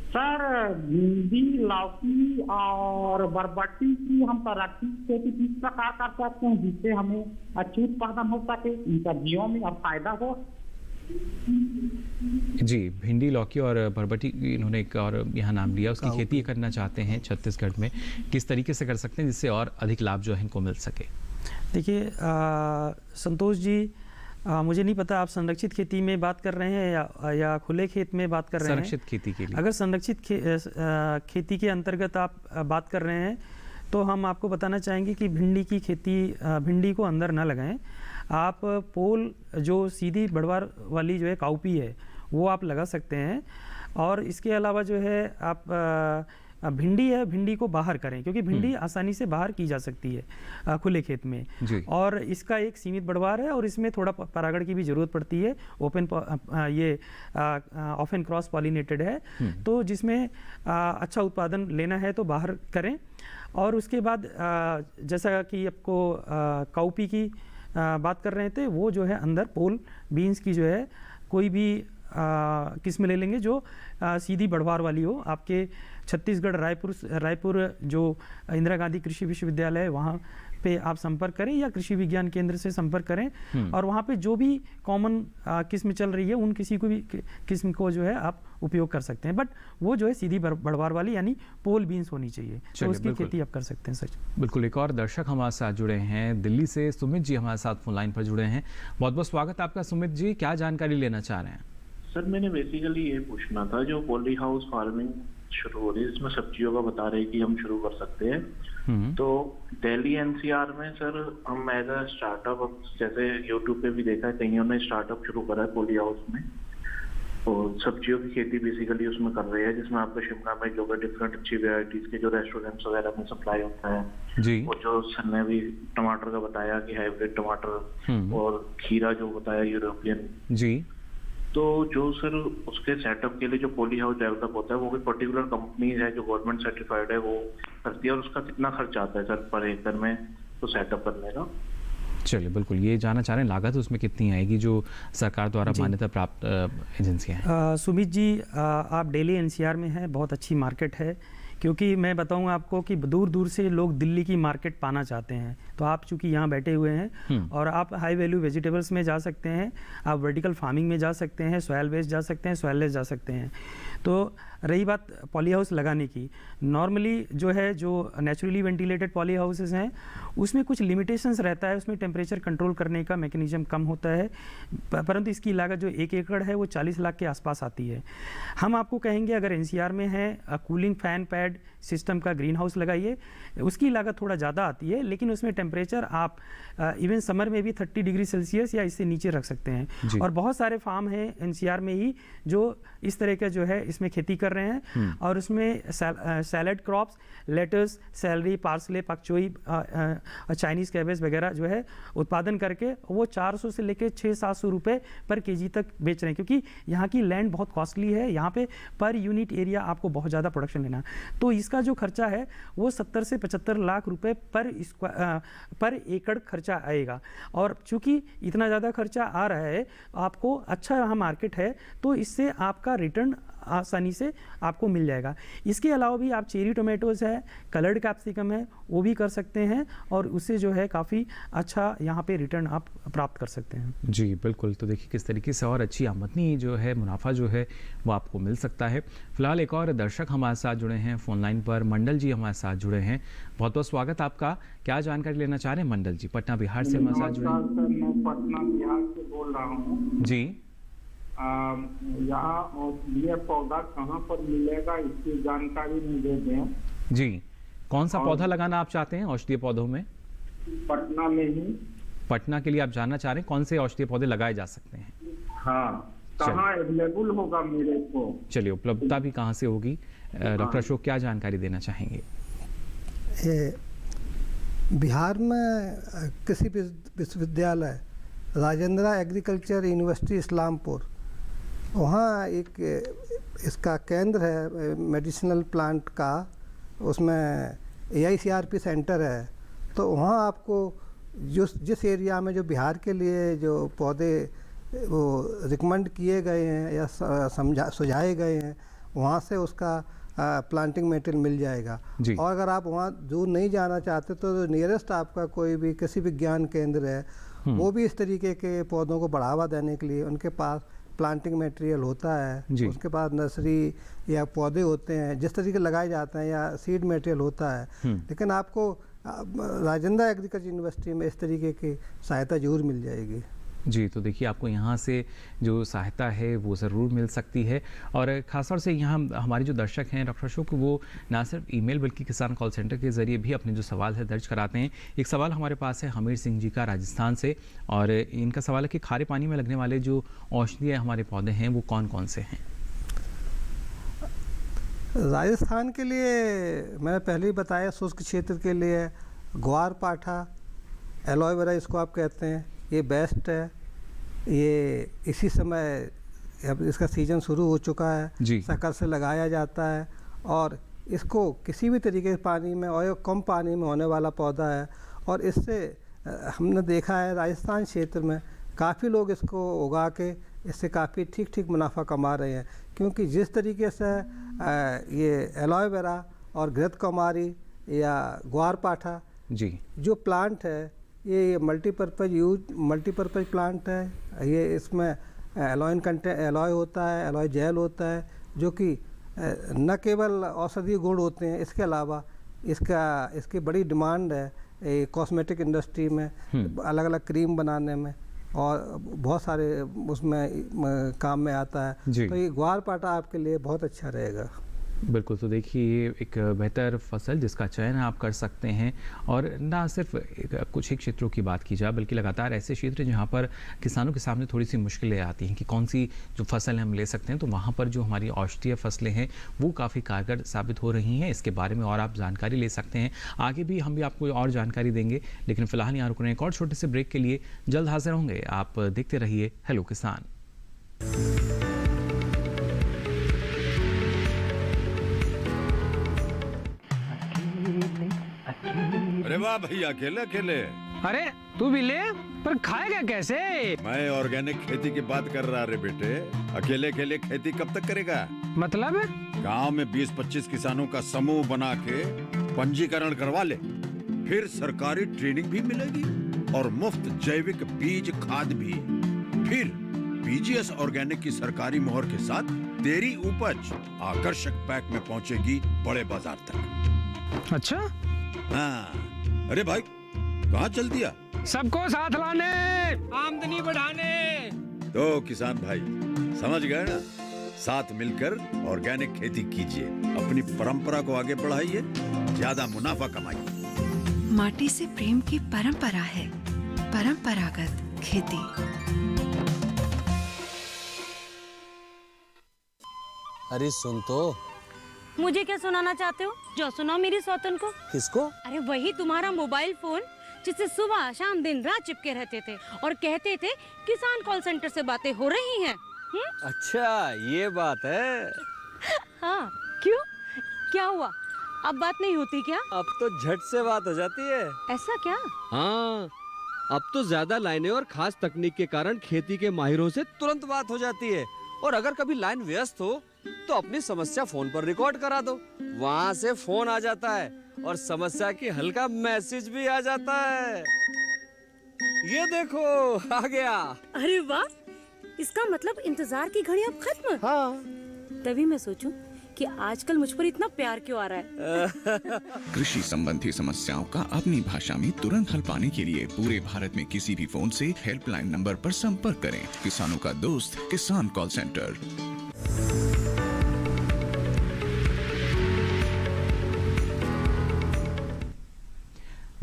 सर, भिंडी, लौकी और बरबट्टी की हम तैराकी खेती किस प्रकार कर सकते हैं जिससे हमें अच्छी उत्पादन हो सके, इन सब्जियों में और फायदा हो? जी, भिंडी, लौकी और बरबटी इन्होंने एक और यहाँ नाम लिया, उसकी खेती करना चाहते हैं छत्तीसगढ़ में। किस तरीके से कर सकते हैं जिससे और अधिक लाभ जो है इनको मिल सके? देखिए संतोष जी, मुझे नहीं पता आप संरक्षित खेती में बात कर रहे हैं या खुले खेत में बात कर रहे हैं। संरक्षित खेती के लिए अगर संरक्षित खेती के अंतर्गत आप बात कर रहे हैं तो हम आपको बताना चाहेंगे कि भिंडी की खेती, भिंडी को अंदर ना लगाएं। आप पोल जो सीधी बढ़वार वाली जो है काउपी है वो आप लगा सकते हैं। और इसके अलावा जो है आप भिंडी है, भिंडी को बाहर करें, क्योंकि भिंडी आसानी से बाहर की जा सकती है खुले खेत में। और इसका एक सीमित बढ़वार है और इसमें थोड़ा परागण की भी ज़रूरत पड़ती है। ये ऑफन क्रॉस पॉलिनेटेड है, तो जिसमें अच्छा उत्पादन लेना है तो बाहर करें। और उसके बाद जैसा कि आपको काउपी की बात कर रहे थे, वो जो है अंदर पोल बीन्स की जो है कोई भी किस्म ले लेंगे जो सीधी बढ़वार वाली हो। आपके छत्तीसगढ़ रायपुर जो इंदिरा गांधी कृषि विश्वविद्यालय है वहाँ पे आप संपर्क करें या कृषि विज्ञान केंद्र से संपर्क करें, और वहाँ पे जो भी कॉमन किस्म चल रही है उन किसी को भी किस्म को जो है आप उपयोग कर सकते हैं। बट वो जो है सीधी बढ़वार वाली यानी पोल बीन्स होनी चाहिए, तो उसकी खेती आप कर सकते हैं सर। बिल्कुल। एक और दर्शक हमारे साथ जुड़े हैं दिल्ली से, सुमित जी हमारे साथ फोन लाइन पर जुड़े हैं। बहुत बहुत स्वागत आपका सुमित जी, क्या जानकारी लेना चाह रहे हैं? सर, मैंने बेसिकली ये पूछना था, जो पॉली हाउस फार्मिंग शुरू हो रही है इसमें सब्जियों का बता रहे हैं कि हम शुरू कर सकते हैं, तो दिल्ली एनसीआर में सर हम एज अ स्टार्टअप, जैसे यूट्यूब पे भी देखा है कहीं उन्होंने स्टार्टअप शुरू करा है पॉली हाउस में, और सब्जियों की खेती बेसिकली उसमें कर रहे हैं, जिसमें आपका शिमला में जो डिफरेंट अच्छी वेराइटीज के जो रेस्टोरेंट्स वगैरह में सप्लाई होता है जी, और जो सर ने भी टमाटर का बताया कि हाइब्रिड टमाटर और खीरा जो बताया यूरोपियन जी, तो जो सर उसके सेटअप के लिए जो पॉली हाउस डेवलप होता है वो भी पर्टिकुलर कंपनीज है जो गवर्नमेंट सर्टिफाइड है वो करती है, और उसका कितना खर्च आता है सर पर एकड़ में तो सेटअप करने का? चलिए बिल्कुल, ये जानना चाह रहे हैं लागत उसमें कितनी आएगी जो सरकार द्वारा मान्यता प्राप्त एजेंसियां हैं? सुमित जी, आप दिल्ली एनसीआर में हैं, बहुत अच्छी मार्केट है, क्योंकि मैं बताऊंगा आपको कि दूर दूर से लोग दिल्ली की मार्केट पाना चाहते हैं। तो आप चूंकि यहाँ बैठे हुए हैं और आप हाई वैल्यू वेजिटेबल्स में जा सकते हैं, आप वर्टिकल फार्मिंग में जा सकते हैं, सॉयल बेस्ड जा सकते हैं, सॉयललेस जा सकते हैं। तो रही बात पॉली हाउस लगाने की, नॉर्मली जो है जो नेचुरली वेंटिलेटेड पॉली हाउसेस हैं उसमें कुछ लिमिटेशंस रहता है, उसमें टेम्परेचर कंट्रोल करने का मैकेनिज्म कम होता है, परंतु इसकी लागत जो 1 एकड़ है वो 40 लाख के आसपास आती है। हम आपको कहेंगे अगर एनसीआर में है cooling fan pad infrared system का ग्रीन हाउस लगाइए। उसकी लागत थोड़ा ज़्यादा आती है, लेकिन उसमें टेम्परेचर आप इवन समर में भी 30 डिग्री सेल्सियस या इससे नीचे रख सकते हैं। और बहुत सारे फार्म हैं NCR में ही जो इस तरह का जो है इसमें खेती कर रहे हैं, और उसमें salad crops, lettuce, celery, parsley, pak choi, Chinese cabbage वगैरह जो है उत्पादन करके वो 400 से लेकर 600-700 रुपये पर केजी तक बेच रहे हैं, क्योंकि यहाँ की लैंड बहुत कॉस्टली है। यहाँ पे पर यूनिट एरिया आपको बहुत ज़्यादा प्रोडक्शन लेना, तो इसका जो खर्चा है वो 70 से 75 लाख रुपए पर एकड़ खर्चा आएगा। और चूंकि इतना ज़्यादा खर्चा आ रहा है, आपको अच्छा यहाँ मार्केट है, तो इससे आपका रिटर्न आसानी से आपको मिल जाएगा। इसके अलावा भी आप चेरी टोमेटोज़ है, कलर्ड कैप्सिकम है, वो भी कर सकते हैं, और उससे जो है काफ़ी अच्छा यहाँ पे रिटर्न आप प्राप्त कर सकते हैं। जी बिल्कुल। तो देखिए किस तरीके से और अच्छी आमदनी जो है, मुनाफा जो है वो आपको मिल सकता है। फिलहाल एक और दर्शक हमारे साथ जुड़े हैं फ़ोन लाइन पर, मंडल जी हमारे साथ जुड़े हैं। बहुत बहुत स्वागत आपका। क्या जानकारी लेना चाह रहे हैं मंडल जी? पटना बिहार से हमारे साथ जुड़े हैं। मैं पटना बिहार से बोल रहा हूँ जी। यहाँ औषधीय पौधा कहाँ पर मिलेगा, इसकी जानकारी मुझे दें। जी, कौन सा पौधा लगाना आप चाहते हैं औषधीय पौधों में? पटना में ही। पटना के लिए आप जानना चाह रहे हैं कौन से औषधीय पौधे लगाए जा सकते हैं? हाँ, कहाँ अवेलेबल होगा मेरे को? चलिए, उपलब्धता भी कहाँ से होगी? डॉक्टर अशोक क्या जानकारी देना चाहेंगे? बिहार में कृषि विश्वविद्यालय राजेंद्रा एग्रीकल्चर यूनिवर्सिटी इस्लामपुर, वहाँ एक इसका केंद्र है मेडिसिनल प्लांट का, उसमें AICRP सेंटर है। तो वहाँ आपको जिस एरिया में जो बिहार के लिए जो पौधे वो रिकमेंड किए गए हैं या सुझाए गए हैं, वहाँ से उसका प्लांटिंग मटेरियल मिल जाएगा। और अगर आप वहाँ दूर नहीं जाना चाहते तो नियरेस्ट आपका कोई भी कृषि विज्ञान केंद्र है, वो भी इस तरीके के पौधों को बढ़ावा देने के लिए उनके पास प्लांटिंग मटेरियल होता है। उसके पास नर्सरी या पौधे होते हैं जिस तरीके लगाए जाते हैं, या सीड मटेरियल होता है। लेकिन आपको राजेंद्रा एग्रीकल्चर यूनिवर्सिटी में इस तरीके की सहायता जरूर मिल जाएगी। जी, तो देखिए आपको यहाँ से जो सहायता है वो ज़रूर मिल सकती है। और ख़ासतौर से यहाँ हमारे जो दर्शक हैं डॉक्टर अशोक, वो ना सिर्फ ईमेल बल्कि किसान कॉल सेंटर के ज़रिए भी अपने जो सवाल है दर्ज कराते हैं। एक सवाल हमारे पास है हमीर सिंह जी का राजस्थान से, और इनका सवाल है कि खारे पानी में लगने वाले जो औषधीय हमारे पौधे हैं वो कौन कौन से हैं? राजस्थान के लिए मैंने पहले ही बताया, शुष्क क्षेत्र के लिए ग्वार पाठा, एलोवेरा इसको आप कहते हैं, ये बेस्ट है। ये इसी समय अब इसका सीज़न शुरू हो चुका है, शक्कर से लगाया जाता है, और इसको किसी भी तरीके से पानी में और कम पानी में होने वाला पौधा है। और इससे हमने देखा है राजस्थान क्षेत्र में काफ़ी लोग इसको उगा के इससे काफ़ी ठीक मुनाफा कमा रहे हैं, क्योंकि जिस तरीके से ये एलोवेरा और घृत कुमारी या ग्वार पाठा जो प्लांट है, ये मल्टीपर्पज़ प्लांट है। ये इसमें एलॉय होता है, एलॉय जेल होता है, जो कि न केवल औषधीय गुण होते हैं, इसके अलावा इसकी बड़ी डिमांड है कॉस्मेटिक इंडस्ट्री में, अलग अलग क्रीम बनाने में, और बहुत सारे उसमें काम में आता है। तो ये ग्वार पाठा आपके लिए बहुत अच्छा रहेगा। बिल्कुल। तो देखिए ये एक बेहतर फसल जिसका चयन आप कर सकते हैं, और ना सिर्फ कुछ ही क्षेत्रों की बात की जाए बल्कि लगातार ऐसे क्षेत्र जहां पर किसानों के सामने थोड़ी सी मुश्किलें आती हैं कि कौन सी जो फसल हम ले सकते हैं, तो वहां पर जो हमारी औषधीय फसलें हैं वो काफ़ी कारगर साबित हो रही हैं। इसके बारे में और आप जानकारी ले सकते हैं। आगे भी हम भी आपको और जानकारी देंगे, लेकिन फिलहाल यहाँ रुक रहे हैं एक और छोटे से ब्रेक के लिए। जल्द हाजिर होंगे। आप देखते रहिए हेलो किसान। अरे वाह भैया, अकेले अकेले। अरे तू भी ले, पर खाएगा कैसे? मैं ऑर्गेनिक खेती की बात कर रहा रे बेटे। अकेले अकेले खेती कब तक करेगा? मतलब गांव में 20-25 किसानों का समूह बना के पंजीकरण करवा ले, फिर सरकारी ट्रेनिंग भी मिलेगी और मुफ्त जैविक बीज खाद भी। फिर BGS ऑर्गेनिक की सरकारी मोहर के साथ तेरी उपज आकर्षक पैक में पहुंचेगी बड़े बाजार तक। अच्छा? हाँ। अरे भाई कहाँ चल दिया? सबको साथ लाने, आमदनी बढ़ाने। तो किसान भाई समझ गए ना? साथ मिलकर ऑर्गेनिक खेती कीजिए, अपनी परंपरा को आगे बढ़ाइए, ज्यादा मुनाफा कमाइए। माटी से प्रेम की परंपरा है, परंपरागत खेती। अरे सुन तो। मुझे क्या सुनाना चाहते हो? जो सुनाओ मेरी सौतन को। किसको? अरे वही तुम्हारा मोबाइल फोन जिससे सुबह शाम दिन रात चिपके रहते थे और कहते थे किसान कॉल सेंटर से बातें हो रही हैं। अच्छा ये बात है। हाँ क्यों, क्या हुआ? अब बात नहीं होती क्या? अब तो झट से बात हो जाती है। ऐसा क्या? हाँ, अब तो ज्यादा लाइनें और खास तकनीक के कारण खेती के माहिरों से तुरंत बात हो जाती है। और अगर कभी लाइन व्यस्त हो तो अपनी समस्या फोन पर रिकॉर्ड करा दो, वहाँ से फोन आ जाता है और समस्या की हल का मैसेज भी आ जाता है। ये देखो आ गया। अरे वाह, इसका मतलब इंतजार की घड़ी अब खत्म। हाँ। तभी मैं सोचूं कि आजकल मुझ पर इतना प्यार क्यों आ रहा है। कृषि संबंधी समस्याओं का अपनी भाषा में तुरंत हल पाने के लिए पूरे भारत में किसी भी फोन से हेल्पलाइन नंबर पर संपर्क करें। किसानों का दोस्त किसान कॉल सेंटर।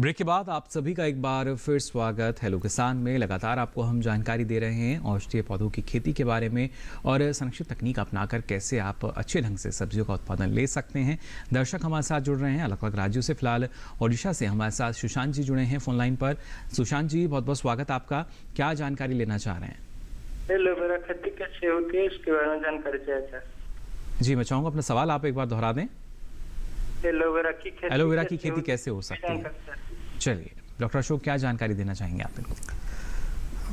ब्रेक के बाद आप सभी का एक बार फिर स्वागत। हेलो किसान में लगातार आपको हम जानकारी दे रहे हैं औषधीय पौधों की खेती के बारे में और संरक्षित तकनीक अपनाकर कैसे आप अच्छे ढंग से सब्जियों का उत्पादन ले सकते हैं। दर्शक हमारे साथ जुड़ रहे हैं अलग अलग राज्यों से। फिलहाल ओडिशा से हमारे साथ सुशांत जी जुड़े हैं फोन लाइन पर। सुशांत जी बहुत बहुत स्वागत आपका। क्या जानकारी लेना चाह रहे हैं? एलोवेरा खेती कैसे होती है इसके बारे में जानकारी चाहिए। जी मैं चाहूँगा अपना सवाल आप एक बार दोहरा दें। एलोवेरा की खेती कैसे हो सकती है? चलिए डॉक्टर अशोक क्या जानकारी देना चाहेंगे आप इनको?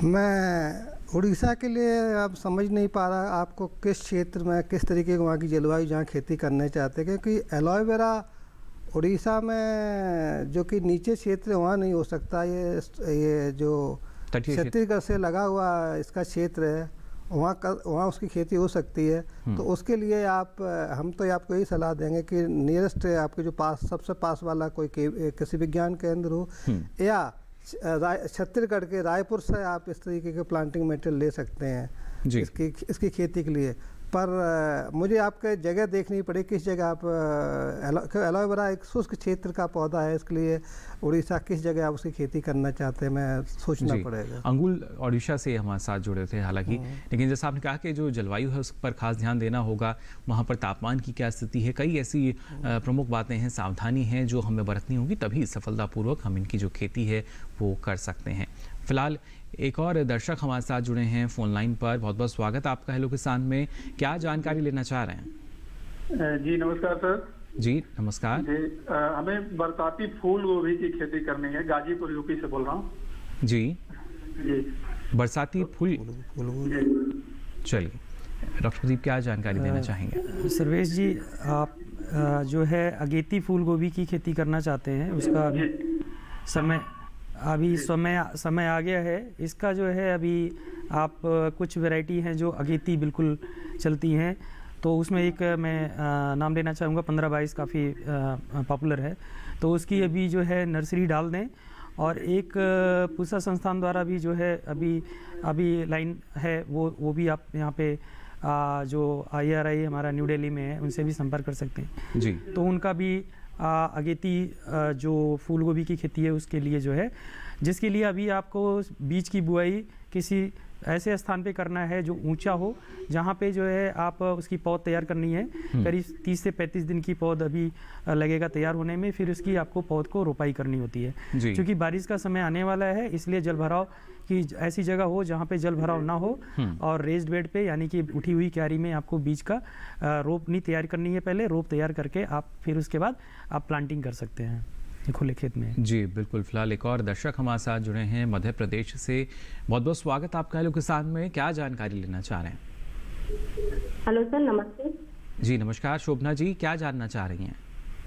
मैं उड़ीसा के लिए अब समझ नहीं पा रहा आपको किस क्षेत्र में किस तरीके की वहाँ की जलवायु जहाँ खेती करना चाहते हैं, क्योंकि एलोवेरा उड़ीसा में जो कि नीचे क्षेत्र है वहाँ नहीं हो सकता। ये जो छत्तीसगढ़ से लगा हुआ इसका क्षेत्र है वहाँ उसकी खेती हो सकती है। तो उसके लिए हम तो आपको यही सलाह देंगे कि नियरेस्ट आपके जो पास सबसे पास वाला कोई कृषि विज्ञान केंद्र हो या छत्तीसगढ़ के रायपुर से आप इस तरीके के प्लांटिंग मटेरियल ले सकते हैं इसकी खेती के लिए। पर मुझे आपके जगह देखनी पड़े किस जगह आप एलोवेरा एक शुष्क क्षेत्र का पौधा है, इसके लिए उड़ीसा किस जगह आप उसकी खेती करना चाहते हैं मैं सोचना पड़ेगा। अंगुल ओडिशा से हमारे साथ जुड़े थे हालांकि, लेकिन जैसा आपने कहा कि जो जलवायु है उस पर खास ध्यान देना होगा, वहाँ पर तापमान की क्या स्थिति है, कई ऐसी प्रमुख बातें हैं, सावधानी हैं जो हमें बरतनी होगी, तभी सफलतापूर्वक हम इनकी जो खेती है वो कर सकते हैं। फिलहाल एक और दर्शक हमारे साथ जुड़े हैं फोन लाइन पर। बहुत बहुत स्वागत आपका हेलो किसान में। क्या जानकारी लेना चाह रहे हैं? जी नमस्कार सर। जी नमस्कार जी, हमें बरसाती फूल गोभी की खेती करनी है, गाजीपुर यूपी से बोल रहा हूँ। जी जी बरसाती फूल। चलिए डॉक्टर प्रदीप क्या जानकारी देना चाहेंगे? सर्वेश जी आप जो है अगेती फूल गोभी की खेती करना चाहते हैं, उसका अभी समय आ गया है। इसका जो है अभी आप कुछ वैरायटी हैं जो अगेती बिल्कुल चलती हैं, तो उसमें एक मैं नाम लेना चाहूँगा 15-22 काफ़ी पॉपुलर है, तो उसकी अभी जो है नर्सरी डाल दें। और एक पूसा संस्थान द्वारा भी जो है अभी लाइन है वो भी आप यहाँ पे जो IRI हमारा न्यू दिल्ली में है उनसे भी संपर्क कर सकते हैं जी। तो उनका भी अगेती जो फूल गोभी की खेती है उसके लिए जो है, जिसके लिए अभी आपको बीज की बुआई किसी ऐसे स्थान पे करना है जो ऊंचा हो, जहाँ पे जो है आप उसकी पौध तैयार करनी है। करीब 30 से 35 दिन की पौध अभी लगेगा तैयार होने में, फिर उसकी आपको पौध को रोपाई करनी होती है। क्योंकि बारिश का समय आने वाला है, इसलिए जल भराव की ऐसी जगह हो जहाँ पे जल भराव ना हो और रेस्ड बेड पे यानी कि उठी हुई क्यारी में आपको बीज का रोपनी तैयार करनी है। पहले रोप तैयार करके आप फिर उसके बाद आप प्लांटिंग कर सकते हैं खुले खेत में। जी बिल्कुल। फिलहाल एक और दर्शक हमारे साथ जुड़े हैं मध्य प्रदेश से। बहुत बहुत स्वागत आपका हेलो किसान में। क्या जानकारी लेना चाह रहे हैं? हेलो सर नमस्ते। जी नमस्कार। शोभना जी क्या जानना चाह रही हैं?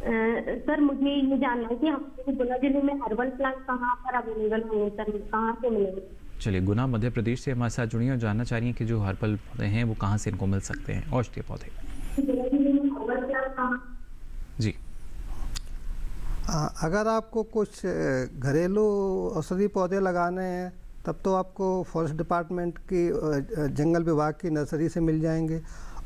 सर मुझे ये जानना है कि हमारे गुना जिले में हर्बल प्लांट कहाँ पर अवेलेबल होंगे सर, कहाँ से मिलेंगे? चलिए गुना मध्य प्रदेश से हमारे साथ जुड़ी हैं और जानना चाह रही हैं कि जो हर्बल पौधे हैं वो कहाँ से इनको मिल सकते हैं, औषधीय पौधे। जी अगर आपको कुछ घरेलू औषधि पौधे लगाने हैं तब तो आपको फॉरेस्ट डिपार्टमेंट की जंगल विभाग की नर्सरी से मिल जाएंगे।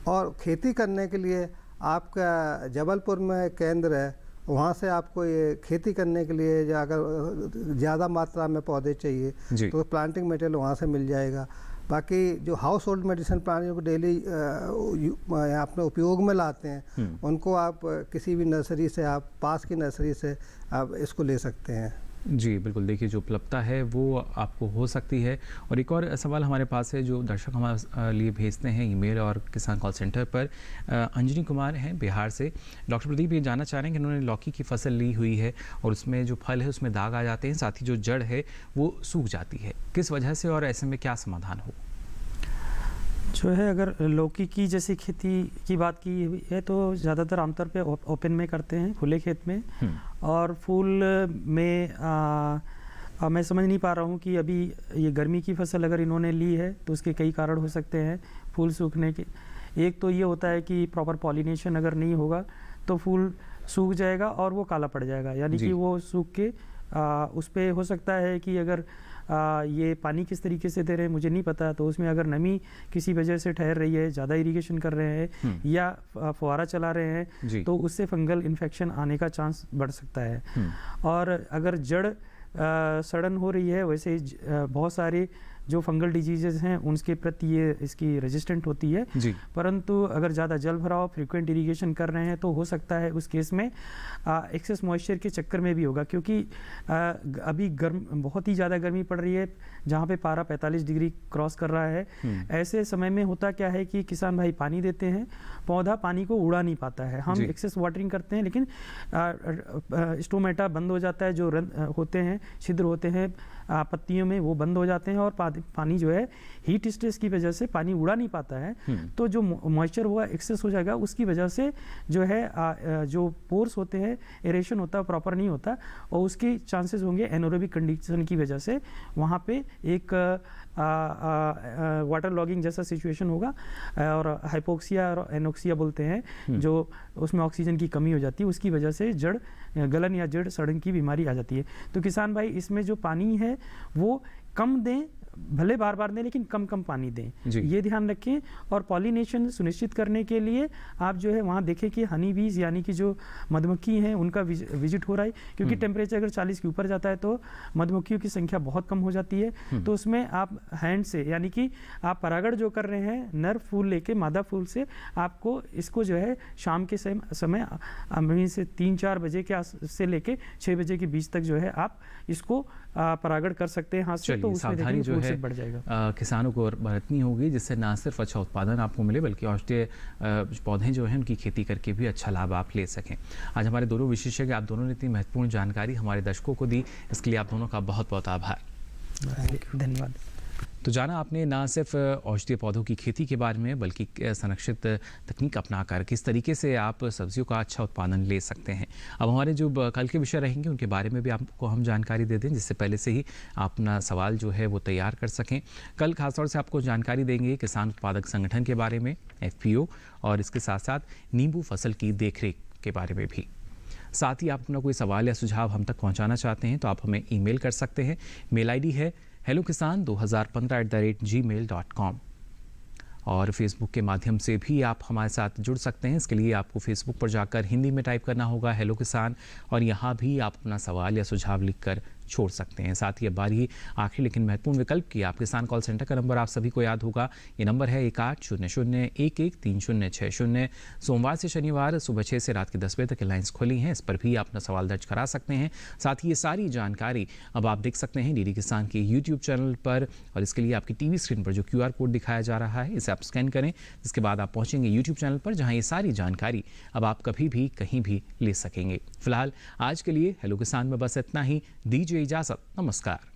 और खेती करने के लिए आपका जबलपुर में केंद्र है, वहाँ से आपको ये खेती करने के लिए या अगर ज़्यादा मात्रा में पौधे चाहिए तो प्लांटिंग मटेरियल वहाँ से मिल जाएगा। बाकी जो हाउस होल्ड मेडिसिन प्लांट जो डेली अपने उपयोग में लाते हैं उनको आप किसी भी नर्सरी से, आप पास की नर्सरी से आप इसको ले सकते हैं। जी बिल्कुल, देखिए जो उपलब्धता है वो आपको हो सकती है। और एक और सवाल हमारे पास है जो दर्शक हमारे लिए भेजते हैं ईमेल और किसान कॉल सेंटर पर। अंजनी कुमार हैं बिहार से। डॉक्टर प्रदीप ये जानना चाह रहे हैं कि उन्होंने लौकी की फसल ली हुई है और उसमें जो फल है उसमें दाग आ जाते हैं, साथ ही जो जड़ है वो सूख जाती है, किस वजह से और ऐसे में क्या समाधान हो? जो है, अगर लौकी की जैसी खेती की बात की हुई है तो ज़्यादातर आमतौर पे ओपन में करते हैं, खुले खेत में। और फूल में मैं समझ नहीं पा रहा हूँ कि अभी ये गर्मी की फसल अगर इन्होंने ली है तो उसके कई कारण हो सकते हैं फूल सूखने के। एक तो ये होता है कि प्रॉपर पॉलिनेशन अगर नहीं होगा तो फूल सूख जाएगा और वो काला पड़ जाएगा, यानी कि वो सूख के उस पर हो सकता है कि अगर ये पानी किस तरीके से दे रहे हैं मुझे नहीं पता, तो उसमें अगर नमी किसी वजह से ठहर रही है, ज़्यादा इरिगेशन कर रहे हैं या फुहारा चला रहे हैं तो उससे फंगल इन्फेक्शन आने का चांस बढ़ सकता है। और अगर जड़ सड़न हो रही है, वैसे बहुत सारे जो फंगल डिजीजेज हैं उनके प्रति ये इसकी रेजिस्टेंट होती है। परंतु अगर ज़्यादा जल भराव, फ्रीक्वेंट इरिगेशन कर रहे हैं तो हो सकता है उस केस में एक्सेस मॉइस्चर के चक्कर में भी होगा, क्योंकि अभी बहुत ही ज़्यादा गर्मी पड़ रही है जहाँ पे पारा 45 डिग्री क्रॉस कर रहा है। ऐसे समय में होता क्या है कि किसान भाई पानी देते हैं, पौधा पानी को उड़ा नहीं पाता है। हम एक्सेस वाटरिंग करते हैं लेकिन स्टोमेटा बंद हो जाता है, जो होते हैं छिद्र होते हैं पत्तियों में वो बंद हो जाते हैं और पानी जो है हीट स्ट्रेस की वजह से पानी उड़ा नहीं पाता है। तो जो मॉइस्चर हुआ एक्सेस हो जाएगा, उसकी वजह से जो है जो पोर्स होते हैं एरेशन होता है प्रॉपर नहीं होता और उसके चांसेस होंगे एनोरोबिक कंडीशन की वजह से वहाँ पे एक वाटर लॉगिंग जैसा सिचुएशन होगा और हाइपोक्सिया और एनोक्सिया बोलते हैं, जो उसमें ऑक्सीजन की कमी हो जाती है, उसकी वजह से जड़ गलन या जड़ सड़न की बीमारी आ जाती है। तो किसान भाई इसमें जो पानी है वो कम दें, भले बार बार दें लेकिन कम कम पानी दें, ये ध्यान रखें। और पॉलिनेशन सुनिश्चित करने के लिए आप जो है वहाँ देखें कि हनी बीज यानी कि जो मधुमक्खी हैं उनका विजिट हो रहा है, क्योंकि टेम्परेचर अगर 40 के ऊपर जाता है तो मधुमक्खियों की संख्या बहुत कम हो जाती है। तो उसमें आप हैंड से यानी कि आप परागण जो कर रहे हैं नर फूल लेके मादा फूल से, आपको इसको जो है शाम के समय से 3-4 बजे के से लेके 6 बजे के बीच तक जो है आप इसको परागण कर सकते हैं हाथ से। तो उसमें सावधानी जो है बढ़ जाएगा किसानों को बरतनी होगी, जिससे ना सिर्फ अच्छा उत्पादन आपको मिले बल्कि औषधीय पौधे जो हैं उनकी खेती करके भी अच्छा लाभ आप ले सकें। आज हमारे दोनों विशेषज्ञ, आप दोनों ने इतनी महत्वपूर्ण जानकारी हमारे दर्शकों को दी, इसके लिए आप दोनों का बहुत बहुत आभार। धन्यवाद। तो जाना आपने ना सिर्फ औषधीय पौधों की खेती के बारे में बल्कि संरक्षित तकनीक अपनाकर किस तरीके से आप सब्जियों का अच्छा उत्पादन ले सकते हैं। अब हमारे जो कल के विषय रहेंगे उनके बारे में भी आपको हम जानकारी दे दें, जिससे पहले से ही आप अपना सवाल जो है वो तैयार कर सकें। कल खासतौर से आपको जानकारी देंगे किसान उत्पादक संगठन के बारे में, FPO, और इसके साथ साथ नींबू फसल की देखरेख के बारे में भी। साथ ही आप अपना कोई सवाल या सुझाव हम तक पहुँचाना चाहते हैं तो आप हमें ईमेल कर सकते हैं। मेल ID है hellokisan2015@gmail.com। और फेसबुक के माध्यम से भी आप हमारे साथ जुड़ सकते हैं। इसके लिए आपको फेसबुक पर जाकर हिंदी में टाइप करना होगा हेलो किसान, और यहाँ भी आप अपना सवाल या सुझाव लिखकर छोड़ सकते हैं। साथ ही अब बारी आखिरी लेकिन महत्वपूर्ण विकल्प की, आप किसान कॉल सेंटर का नंबर आप सभी को याद होगा। ये नंबर है 1800-113060। सोमवार से शनिवार सुबह 6 से रात के 10 बजे तक लाइन्स खुली हैं, इस पर भी आप अपना सवाल दर्ज करा सकते हैं। साथ ही ये सारी जानकारी अब आप देख सकते हैं DD किसान के YouTube चैनल पर, और इसके लिए आपकी TV स्क्रीन पर जो QR कोड दिखाया जा रहा है इसे आप स्कैन करें, जिसके बाद आप पहुँचेंगे YouTube चैनल पर, जहाँ ये सारी जानकारी अब आप कभी भी कहीं भी ले सकेंगे। फिलहाल आज के लिए हेलो किसान में बस इतना ही। दीजिए इजाजत, नमस्कार।